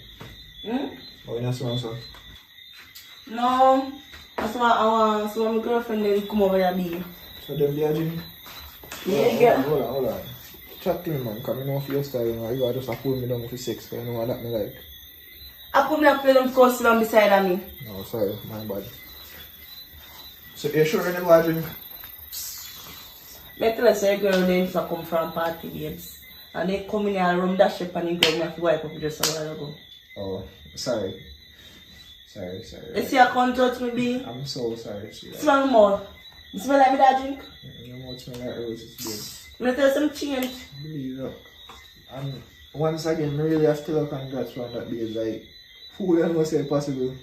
Oh, you smell so. No. That's why I want my girlfriend then come over here be. So them there, Jimmy? Yeah. Hold on. Chat to me, man, because I know for your style, you know, you are just a pull me down for sex, because you know that me like. I put me up to them close down beside of me. No, sorry, my bad. So, you sure you never drink? I tell us a girl names that come from party babes. And they come in a room dash up and you go have to wipe up just a while ago. Oh, sorry. Sorry. You see I can't judge me, B? I'm so sorry. Sweetheart. Smell more. You smell like me that drink? You know what smell like roses, babe. I'm tell you some change. Believe it. And once again, I really have to look congrats from that babe. Like, who else must say possible?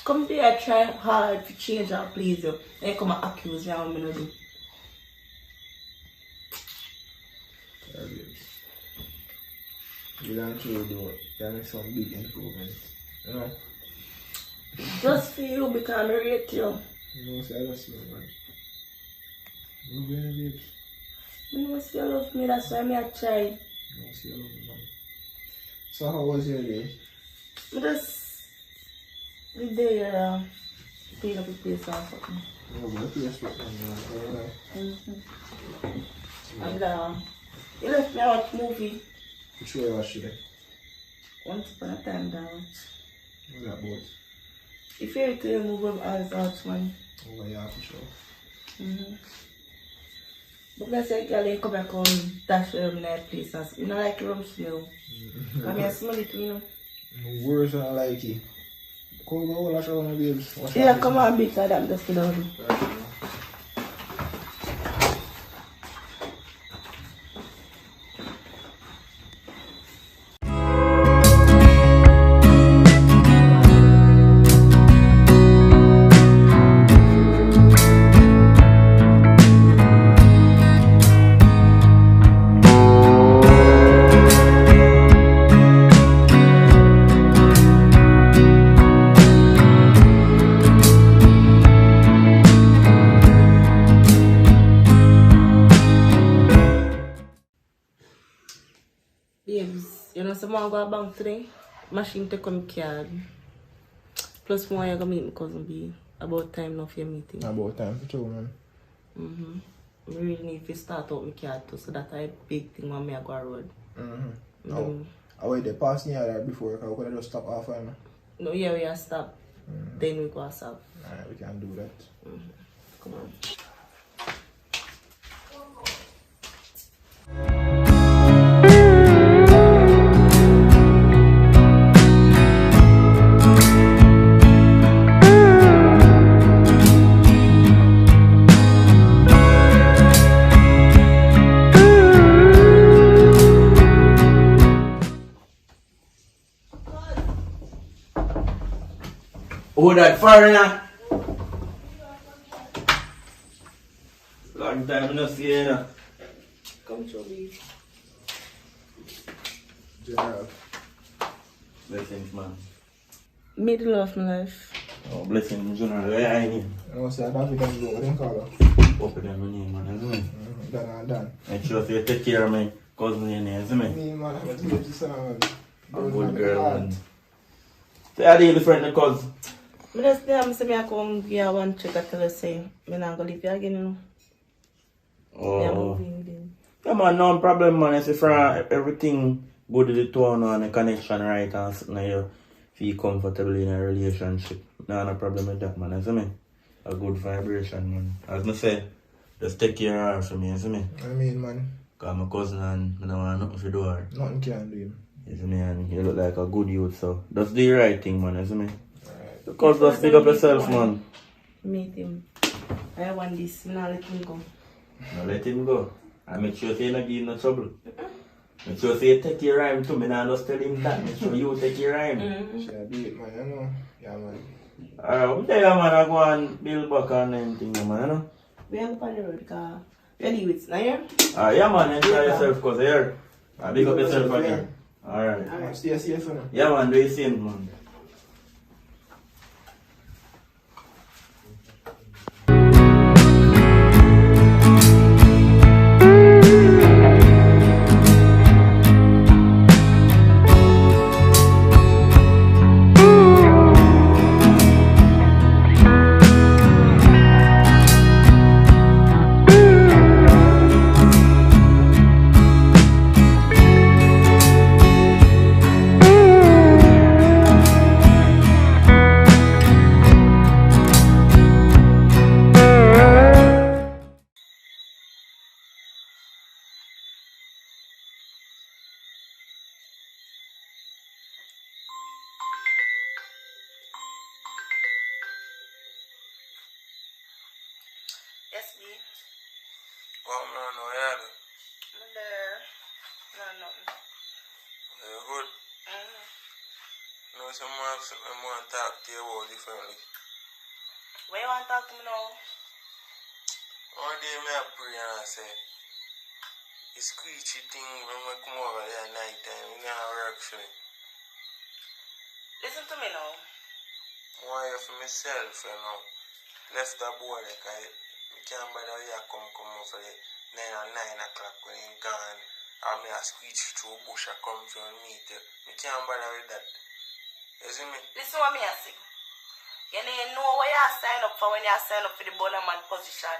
Come here, try hard to change and please you. Then come and accuse me of me no do. Yeah, babes. You don't truly do it. You make some big improvements. You know? Just for you because I rate you. You know, say I just love man. You know, babes. You know, you love me, that's why I try. You know, say I love you, man. So, how was your day? I just did the clean up the place or something. Yeah, but the place was And you left me out movie. Which way was she there? Once upon a time down. What's that about? The fairy tale movie of Alice Archman. Oh, yeah, for sure. But I say, girl, you come back on dash in that place. You know, like rum smell. I mean, I smell it, you know. Worse than I like it. Come on, wash out my babes. Yeah, come on, big side, I'm just going to babes, you know, someone go bank today. Machine take come card. Plus, more you're going to meet my cousin B. About time now for your meeting. About time for sure, man. I really need to start out my card too, so that's a big thing when I go road. I wait the passing here before, because we could just stop half an hour. No, yeah, we are stop. Then we go stop. Alright, we can do that. Come on. Oh, that foreigner. Long time no see you, know. Come to me. General. Blessings, man. Middle of my life. Oh, blessings, general. Where are you? I know, say, I don't think I can go. I didn't call her. Open them on you, man, isn't it? Done. Make sure you take care of me. Cousin in here, isn't it? Me, man, I'm going to give you some, man. I'm a good girl, man. Say how do you friend the cousin? I just say I come here one check I tell her say I'm not gonna leave you again, you know. Oh. Yeah, man, no problem, man. I say for everything good to the tone and the connection right and something you feel comfortable in a relationship. No problem with that, man, isn't it? A good vibration, man. As I say, just take care of her for me, isn't it? I mean, man. Because I'm a cousin and I don't want nothing to do her. Nothing can do him. Isn't it? And you look like a good youth, so just do the right thing, man, isn't it? Because just pick up yourself, man. Meet him. I want this, now let him go. No, let him go. And make sure you don't give him no trouble. Make sure you take your rhyme too. I don't just tell him that. Make sure you take your rhyme. Should I do it, man? You know? Yeah, man. Alright, I'm there, man. I go and build back on anything, man, you know? We are up on the road, because we are with now, yeah? Yeah, man. Enjoy yourself, because here. Big up yourself again. Alright. Stay safe, you know? Yeah, man. Do the same, man. Yes, B. What man, no, yeah. I'm there. No, nothing. Very good. No, some more have something I want to talk to you about differently. Where you want to talk to me now? One day I pray and I say, the screechy thing when we come over there at night time, you know, work for me. Listen to me now. I want you for myself, you know. Left the boy like I can't bother you come over there 9 o'clock when you're gone. Or me a screech through a bush and come to meet you. I can't bother with that. You see me? Listen what me I say. You need to know what you sign up for when you sign up for the Bonnerman position.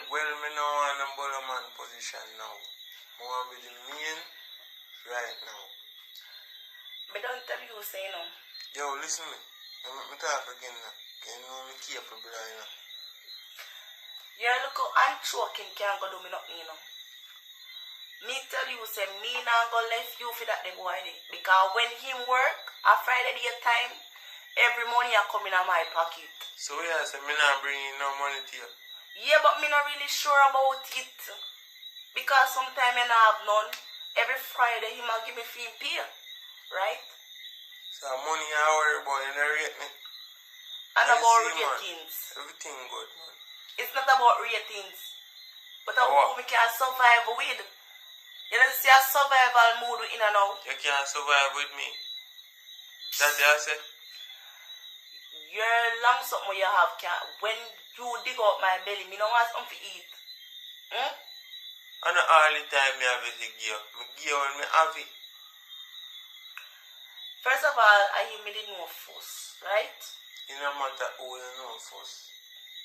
Well, me now want a Bollerman position now. I want to be the main right now. But don't tell you say no. Yo, listen me. Let me talk again now. You know me capable right now. You're looking unchoking can't go do me nothing, you know. Me tell you say me not go left you for that the boy day. Because when him work on Friday daytime, every money I come in my pocket. So yeah, so me not bringing no money to you. Yeah, but me not really sure about it. Because sometimes I not have none. Every Friday he might give me fee pay. Right? So money I worry about, you don't rate me. And I about see, ratings. Man. Everything good, man. It's not about ratings. But how we can survive with. You don't see a survival mood in and out. You can't survive with me. That's what I say. Your long something you have can when you dig out my belly, me don't want something to eat. I know all the time me have it to give. Me give when me have it. First of all, I hear me did no fuss, right? It no matter who you know first.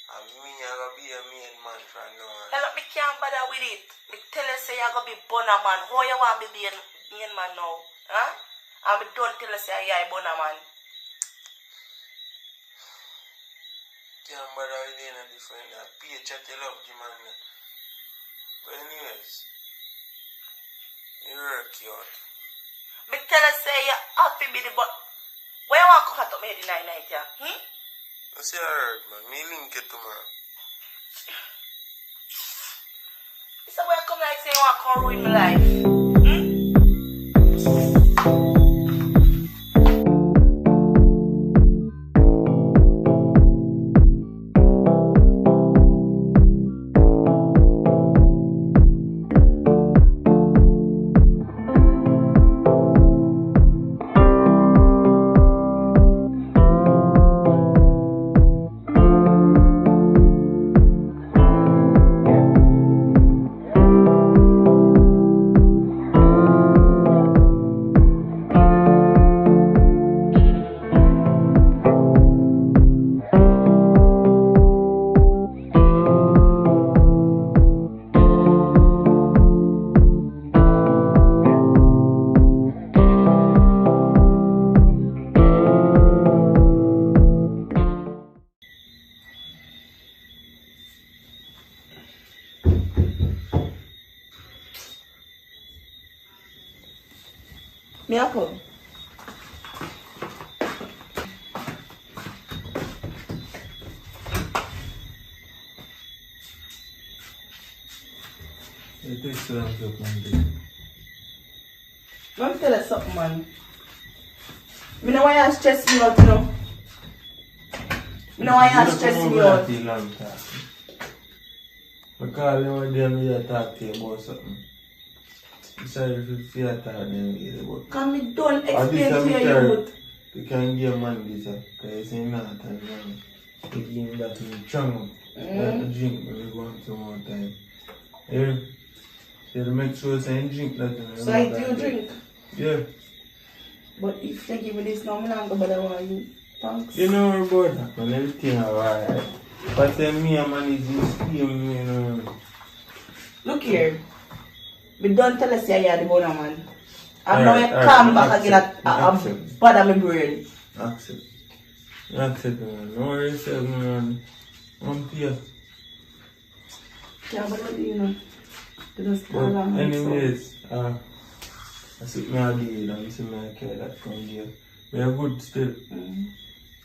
And me I gonna be a main man from now on. Hell, me can't bother with it. Me tell you say you gonna be Bonner man. How you want me be a main man now? Huh? And me don't tell you say you a Bonner man. Can't bother with any different. That pay chat you love the man. But anyways, you work you out. Me tell you say you have to be the but. Where you want to come to me the night, yeah? I see I heard, man. Me link it tomorrow. This is where you come like say you want to come ruin my life. Me a come. It takes so long to come. Let me tell you something, man. Me know why you stress me out, you know. Me know why you stress me out. Because you want them to talk to you about something. Sorry if you feel tired then but can me don't explain to your youth. You can give man this because you say not and you give him that to me strong. That to drink when we go on some more time. Yeah. So to make sure you drink that to me. So I do drink? Yeah. But if you give me this now, I'm not going to bother you. Thanks. You know about that man, everything alright. But then me and man is in scheme, you know. Look here. Me don't tell us you're the Bonner man. I'm now come back again at bother my brain. Accept. Accept man. No worry yourself man. I'm here. Yeah, but what do you know? But anyways, I see me a deal and see me a care that come here. We are good still.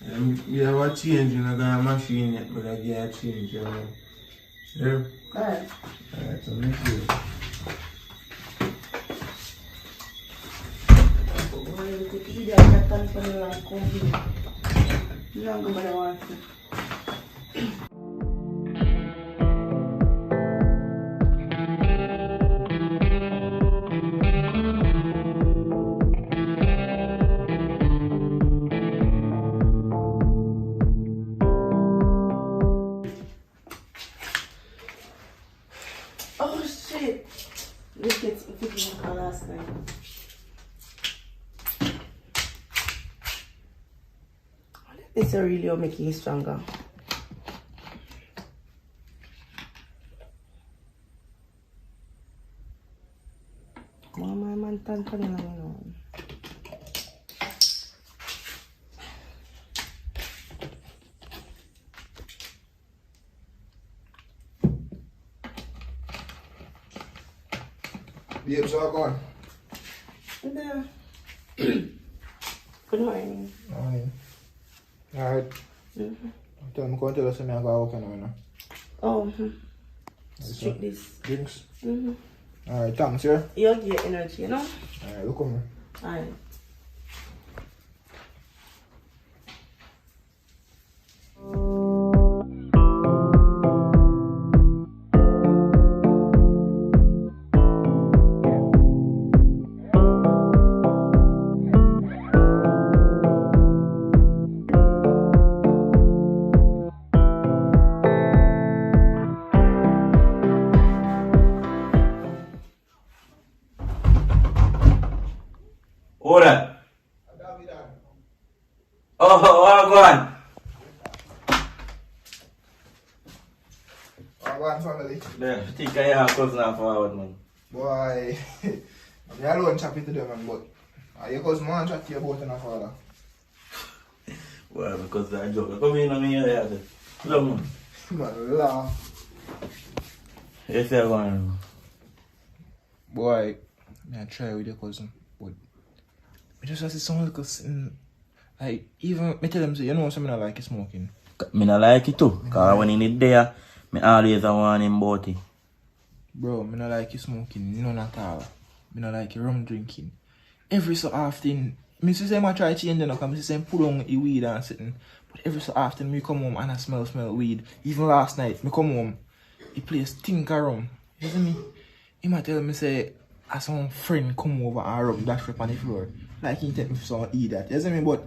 We have a change in the machine yet, but I get a change, you know. Yeah. Alright. Alright, so make sure. Oh shit! This gets picking up last night. This are really making it stronger. Mama, man, tan lang yun. Babes, how going? Good morning. Morning. Alright. Tell me, come tell us when I go work now. Oh, street this. Drinks? Alright, thanks, yeah? You'll get energy, you know? Alright, look at me. Alright. Hold on. Oh, go on. How going, family? Yeah, I think I have cousin and forward, man. Boy, I'm alone chatting to them, man, but your cousin want to chat to you about your father. Well, because I joke. Come in on me here. Look, man. Man, laugh. Yes, you're going. Boy, I try with your cousin, but I just have to see some little like, even, me tell them, say, you know, something I like smoking. Me not like it too. Because when he need there, me always want him about it. Bro, me not like smoking, none at all. Me not like rum drinking. Every so often, me say I try to change, because me say put on the weed and something. But every so often, me come home and I smell weed. Even last night, me come home, the place stink of rum. You see me? He might tell me, say, as some friend come over and rub dash up on the floor. Like he take me for some eat that. You see me? But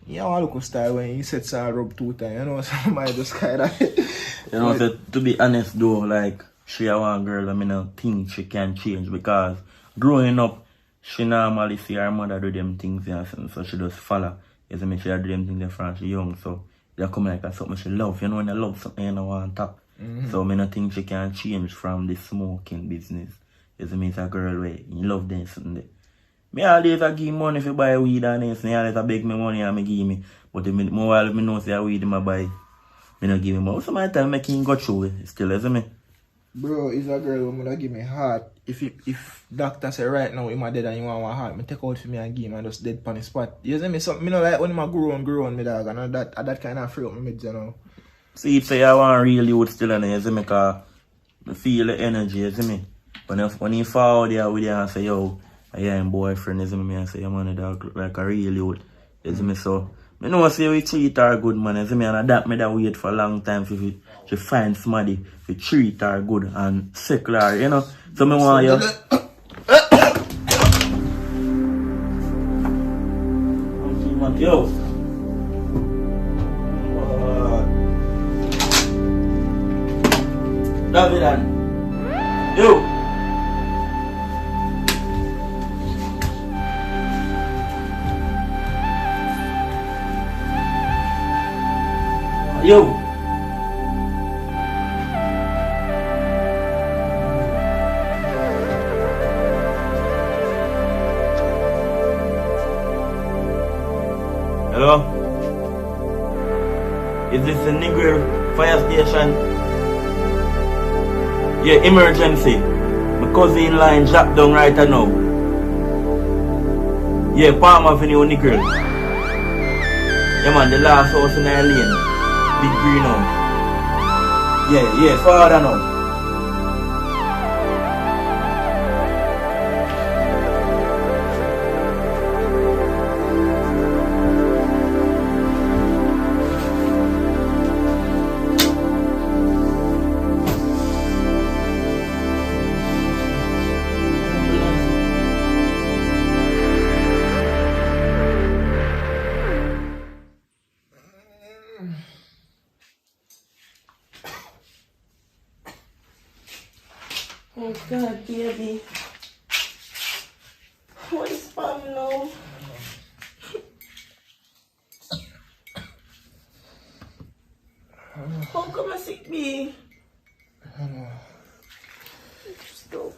you want to look style when he sets a rub 2 times. You know, somebody just kind of. You know, so, to be honest though, like, she a one girl, I mean, don't think she can change because growing up, she normally see her mother do them things, yeah, so she just follow. You see me? She do them things different, she young, so they come like a something she love. You know, when you love something, you don't want to talk. So I don't think she can change from the smoking business. You see me? It's a girl way, you love them something there. Me always a give money if you buy weed and this, me always a beg me money and me give me. But if more while me know say a weed I buy, me not give me money. So my time make him go through it still, you see me? Bro, it's a girl who would give me heart. If doctor say right now him a dead and you want one heart, me take out for me and give him and just dead on the spot. You see me? Something me not like when him a grow on me dog, and that kind of free up my meds, you know. See if say I want real youth still in there, you see me? Cause I feel the energy, you see me? When he fall there with you and say, yo, I am boyfriend, you see me, and say, man, dog look like a real youth. You see me? So, I know say we treat her good, man, you see me, and that me that wait for a long time for she find somebody to treat her good and settle her, you know? So, me want you. Yo. Davidan. Yo. Yo. Hello? Is this the Nigger fire station? Yeah, emergency. My cousin line dropped down right now. Yeah, Palm Avenue Nigger. Yeah man, the last house in our lane. Big greenhouse. Yeah, father now. Oh God, baby. What is fun now? How come I sick me? Stop.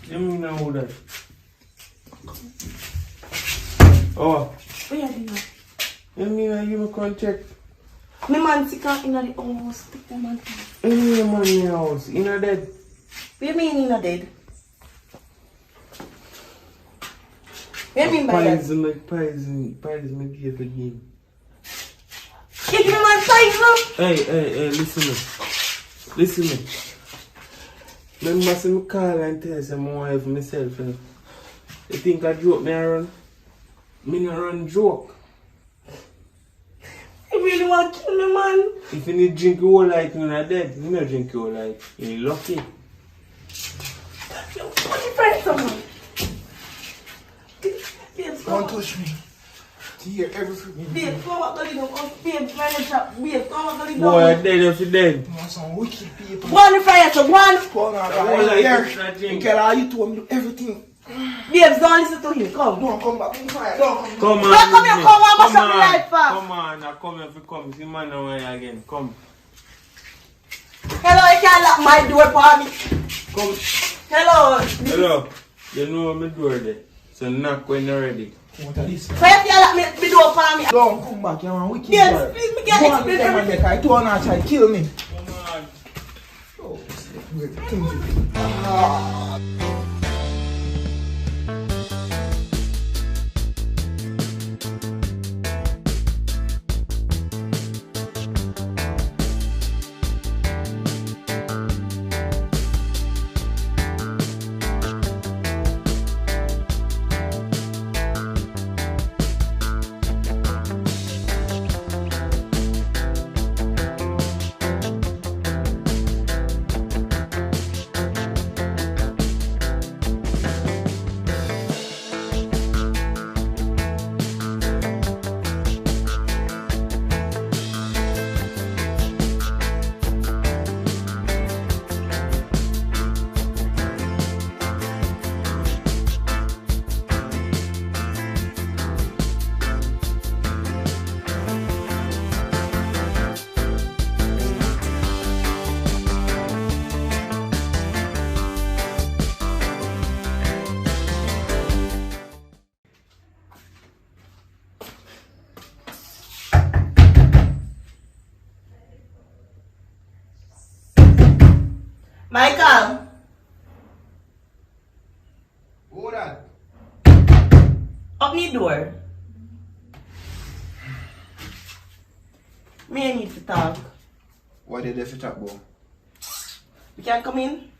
You mean now that? Oh. Where are you? You mean you can check? My man sick in the house. Take the man. Your man in the house. In a dead. What you mean in a dead? What you mean by that? Pies me give again. You give me my pies now? Hey, listen me. Remember see me call and tell you my wife myself. You think I joke me run? Me not run joke. You really want to kill me, man? If you need drink your whole life, you're not dead. You not drink your whole life. You're lucky. What you find someone? Don't touch me. Tear everything. Babe, come up the living room. Babe, manager. Babe, come up the living room. Boy, dead if you dead. You want some wicked people. Go on the fire, so go on. Go on, whole life is not You drink. get all you told me do everything. Babes, don't listen to him. Come. Don't come back in fire. Don't come. Come on. Don't come here, with me. come on, what's up with life, fam? Come on, now come if you come. See man now again. Come. Hello, you can't lock my door for me. Come. Hello. Hello. You know my door there. So knock when you're ready. What are this? So you can't lock my door for me. Don't come back, you want wicked Babes, boy. please, me Go can't on, explain come on, everything. Deck. I don't want to try to kill me. Come on. Oh, weird things. Michael. Who that? Open the door. Me and need to talk. What did they talk about? You can come in.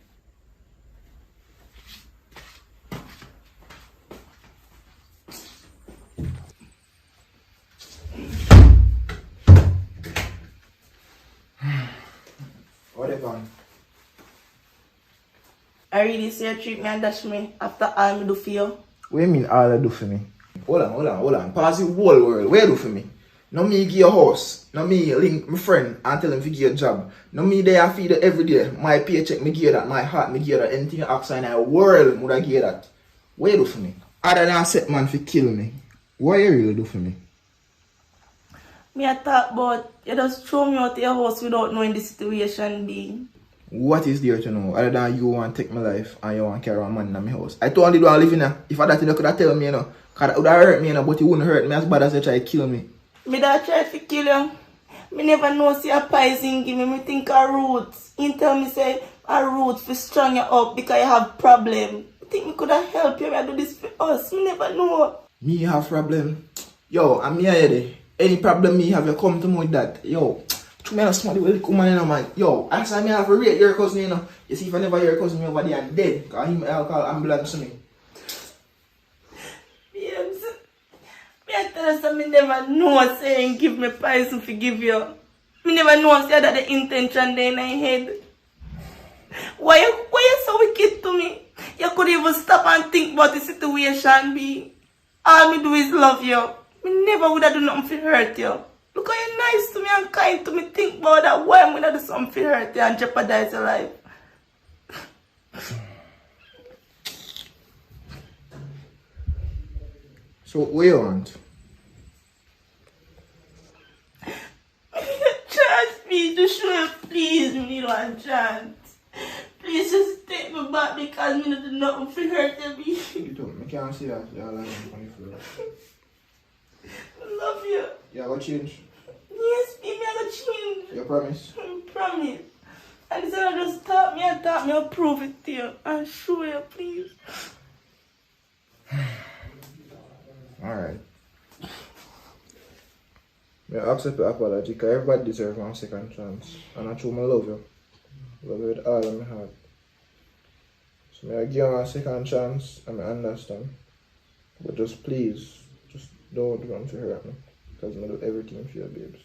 What they gone? I really see you treat me and dash me after all me do for you. What you mean all I do for me? Hold on. Pause the whole world. What you do for me? No me give you a house. No me link my friend and tell him to give you a job. No me there feed you every day. My paycheck me give you that. My heart me give you that. Anything you ask in the world would I give you that. What you do for me? Other than set man to kill me. What you really do for me? Me I talk about you just throw me out of your house without knowing the situation being. What is there to know other than you want to take my life and you want to carry a man in my house? I told you don't live in there. If I that you could have tell me, you know, because it would have hurt me, you know, but it wouldn't hurt me as bad as you try to kill me. Me that try to kill you. Me never know see a poison give me. Me think a roots. He tell me say a roots for strong you up because you have problem. I think me could have helped you. I do this for us. Me never know. Me have problem. Yo, I'm here there. Any problem me have, you come to me with that. Yo, to me a small little come on, you know, man. Yo, answer me have to rate your cousin, you know. You see if I never hear your cousin me over there and dead. Because him I'll call ambulance to me. Yes. Me I tell you something, me never know saying give me poison to give you. Me never know say that the intention there in my head. Why you so wicked to me? You could even stop and think about the situation be. All me do is love you. Me never would have do nothing to hurt you. Look how you're nice to me and kind to me. Think about that. Why am I do something to hurt you and jeopardize your life? So what you want? Chance me to show you, please, me one chance. Please just take me back because me not do nothing to hurt you. You don't. I can't see that. You're lying on the floor. I love you. You have a change. Yes, baby, I got change. You promise? I promise. And instead of just tap me and tap me, I'll prove it to you. I'll show you, please. Alright. I accept the apology because everybody deserves one second chance. And I truly love you. Love you with all of my heart. So I give you a second chance and I understand. But just please, just don't do nothing to hurt me. Because I do everything for your babes.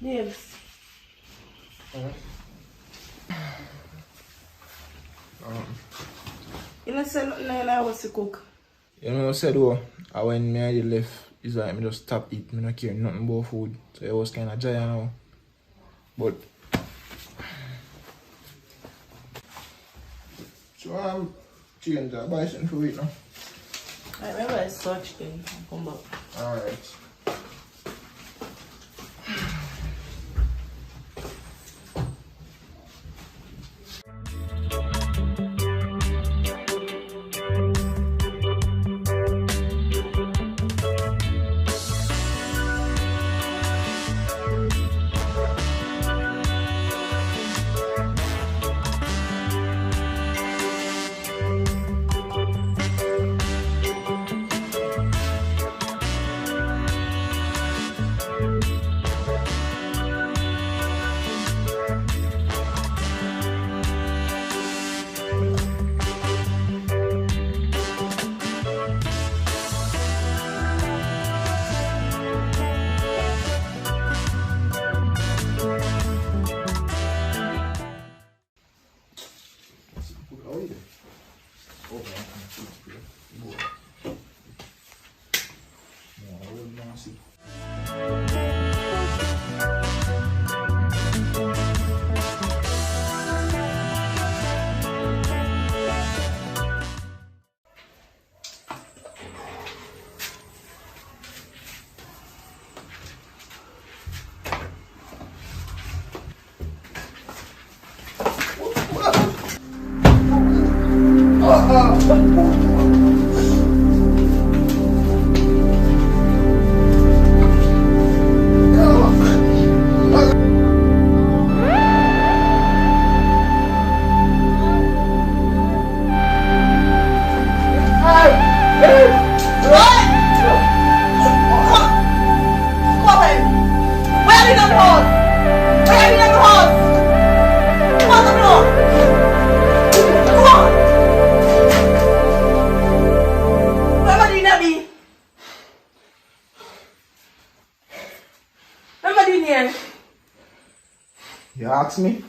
Babes. You know, say nothing and I was to cook. You know what I said though? When me I left, it's like me just stop eat. Me not care nothing about food. So it was kind of dry now. But so change that, buy something for it now. I remember I searched then and come back. Alright. Ask me.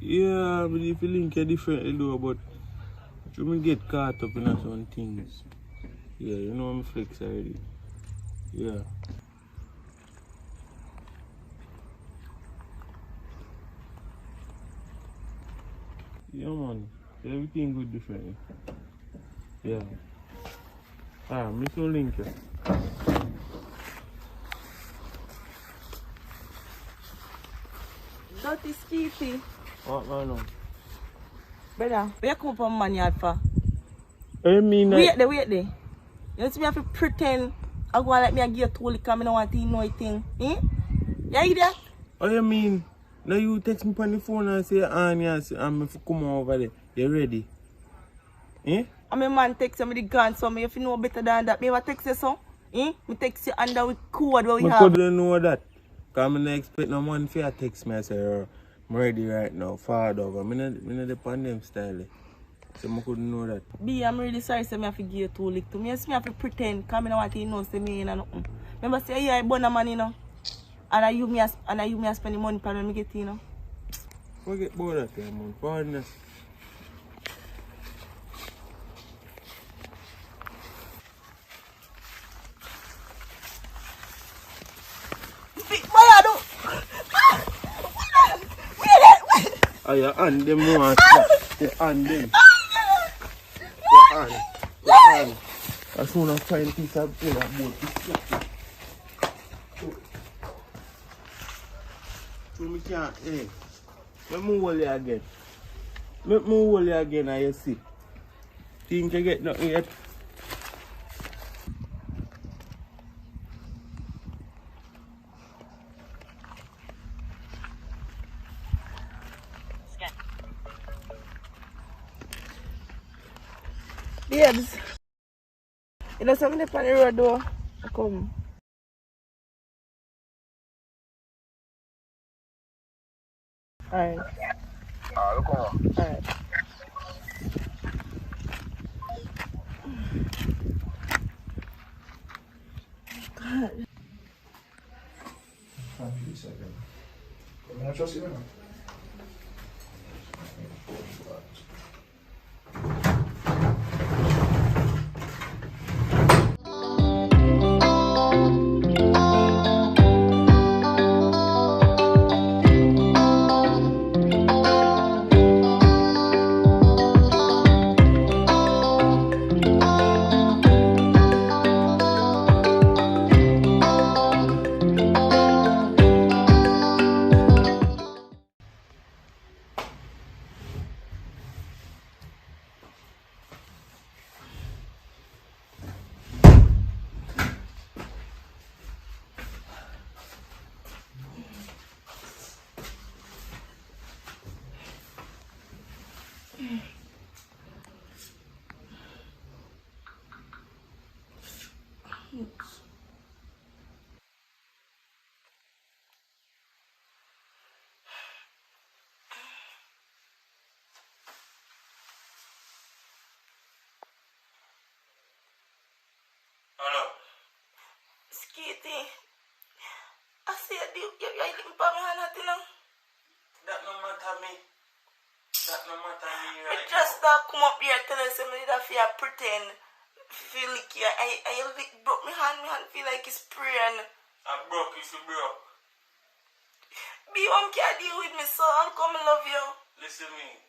Yeah, but if you link it differently though, but you may get caught up in some things. Yeah, you know I'm flex already. Yeah. Yeah man, everything good differently. Yeah. Me so link it. Dirty Skeety. What man on? Brother, where you come from man yard for? I mean Wait there. You see me have to pretend I go and let me give you 2 liquor, I don't want to know anything. Eh? You hear that? Oh you mean? Now you text me on the phone and say, yes, I'm going to come over there. You ready? Eh? I'm a man text you, me the gun, so me if you know better than that, me ever text you so? Eh? Me text you under with code what we I have. couldn't know that. Because I don't expect no man for text me and say, oh, I'm ready right now, forward over. I'm not depend them style. So I couldn't know that. B, I'm really sorry, so me have to give you 2 liquor to me. Yes, me have to pretend, because I don't want to know, say me and nothing. Remember say, yeah, I born a man, you know. And I you me spend the money for me get, you know. Forget about that, man. Pardon. What you do? Oh, your hand them want to hand them. Your hand. As soon as I find a piece of bread, I'm going to slap it. So me can't, hey. Let me hold you again. Let me hold you again and you see. Think you get nothing yet? Babes, you know something on the road though? Come. Alright. Look on. Alright. God. Give me a second. Come on, trust you, man. Hello. Skeety, I said you didn't put me on that, you know? That no matter me. That no matter me I right just come up here tell us me that I pretend feel like you. I broke my hand feel like it's spraying. I broke if you broke. Be one can't deal with me, so I'll come love you. Listen me.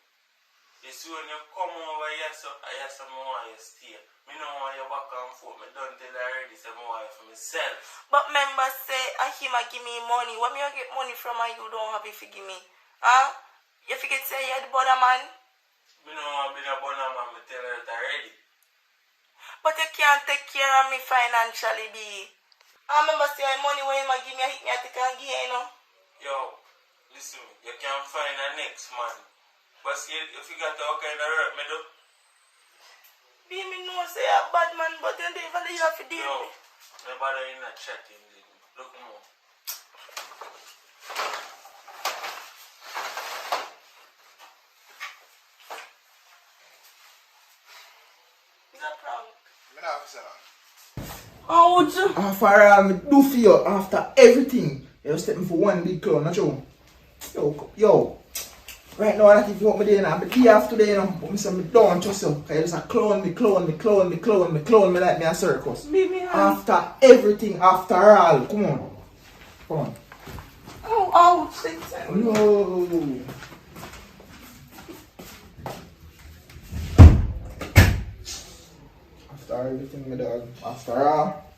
You see when you come over here, so I have some more you stay. Me no want you back and forth. Me don't tell you already some more for myself. But member say him give me money. When me get money from and you don't have it to give me. Huh? You forget say you're the brother man? Me no want to be the bonner man, me tell her that already. But you can't take care of me financially, B. I remember say money when you give me, I hit me at the can give you know. Yo, listen me. You can find a next man. But see, if you got all kind of hurt me do. Be me know say a bad man, but then they even have to deal Yo, with me. nobody in that chatting. Look more. Is that wrong? Me not have to say that. Oh, would you? After all me do for you, after everything, you step me for one big clown, not you? Yo. Right now, that if you want me there now, but day after day, you know, but me say me don't trust you. Cause you just a clown me like me a circus. Be me hand. After everything, after all, come on. Come on. Oh, shit. No. After everything, my dog. After all.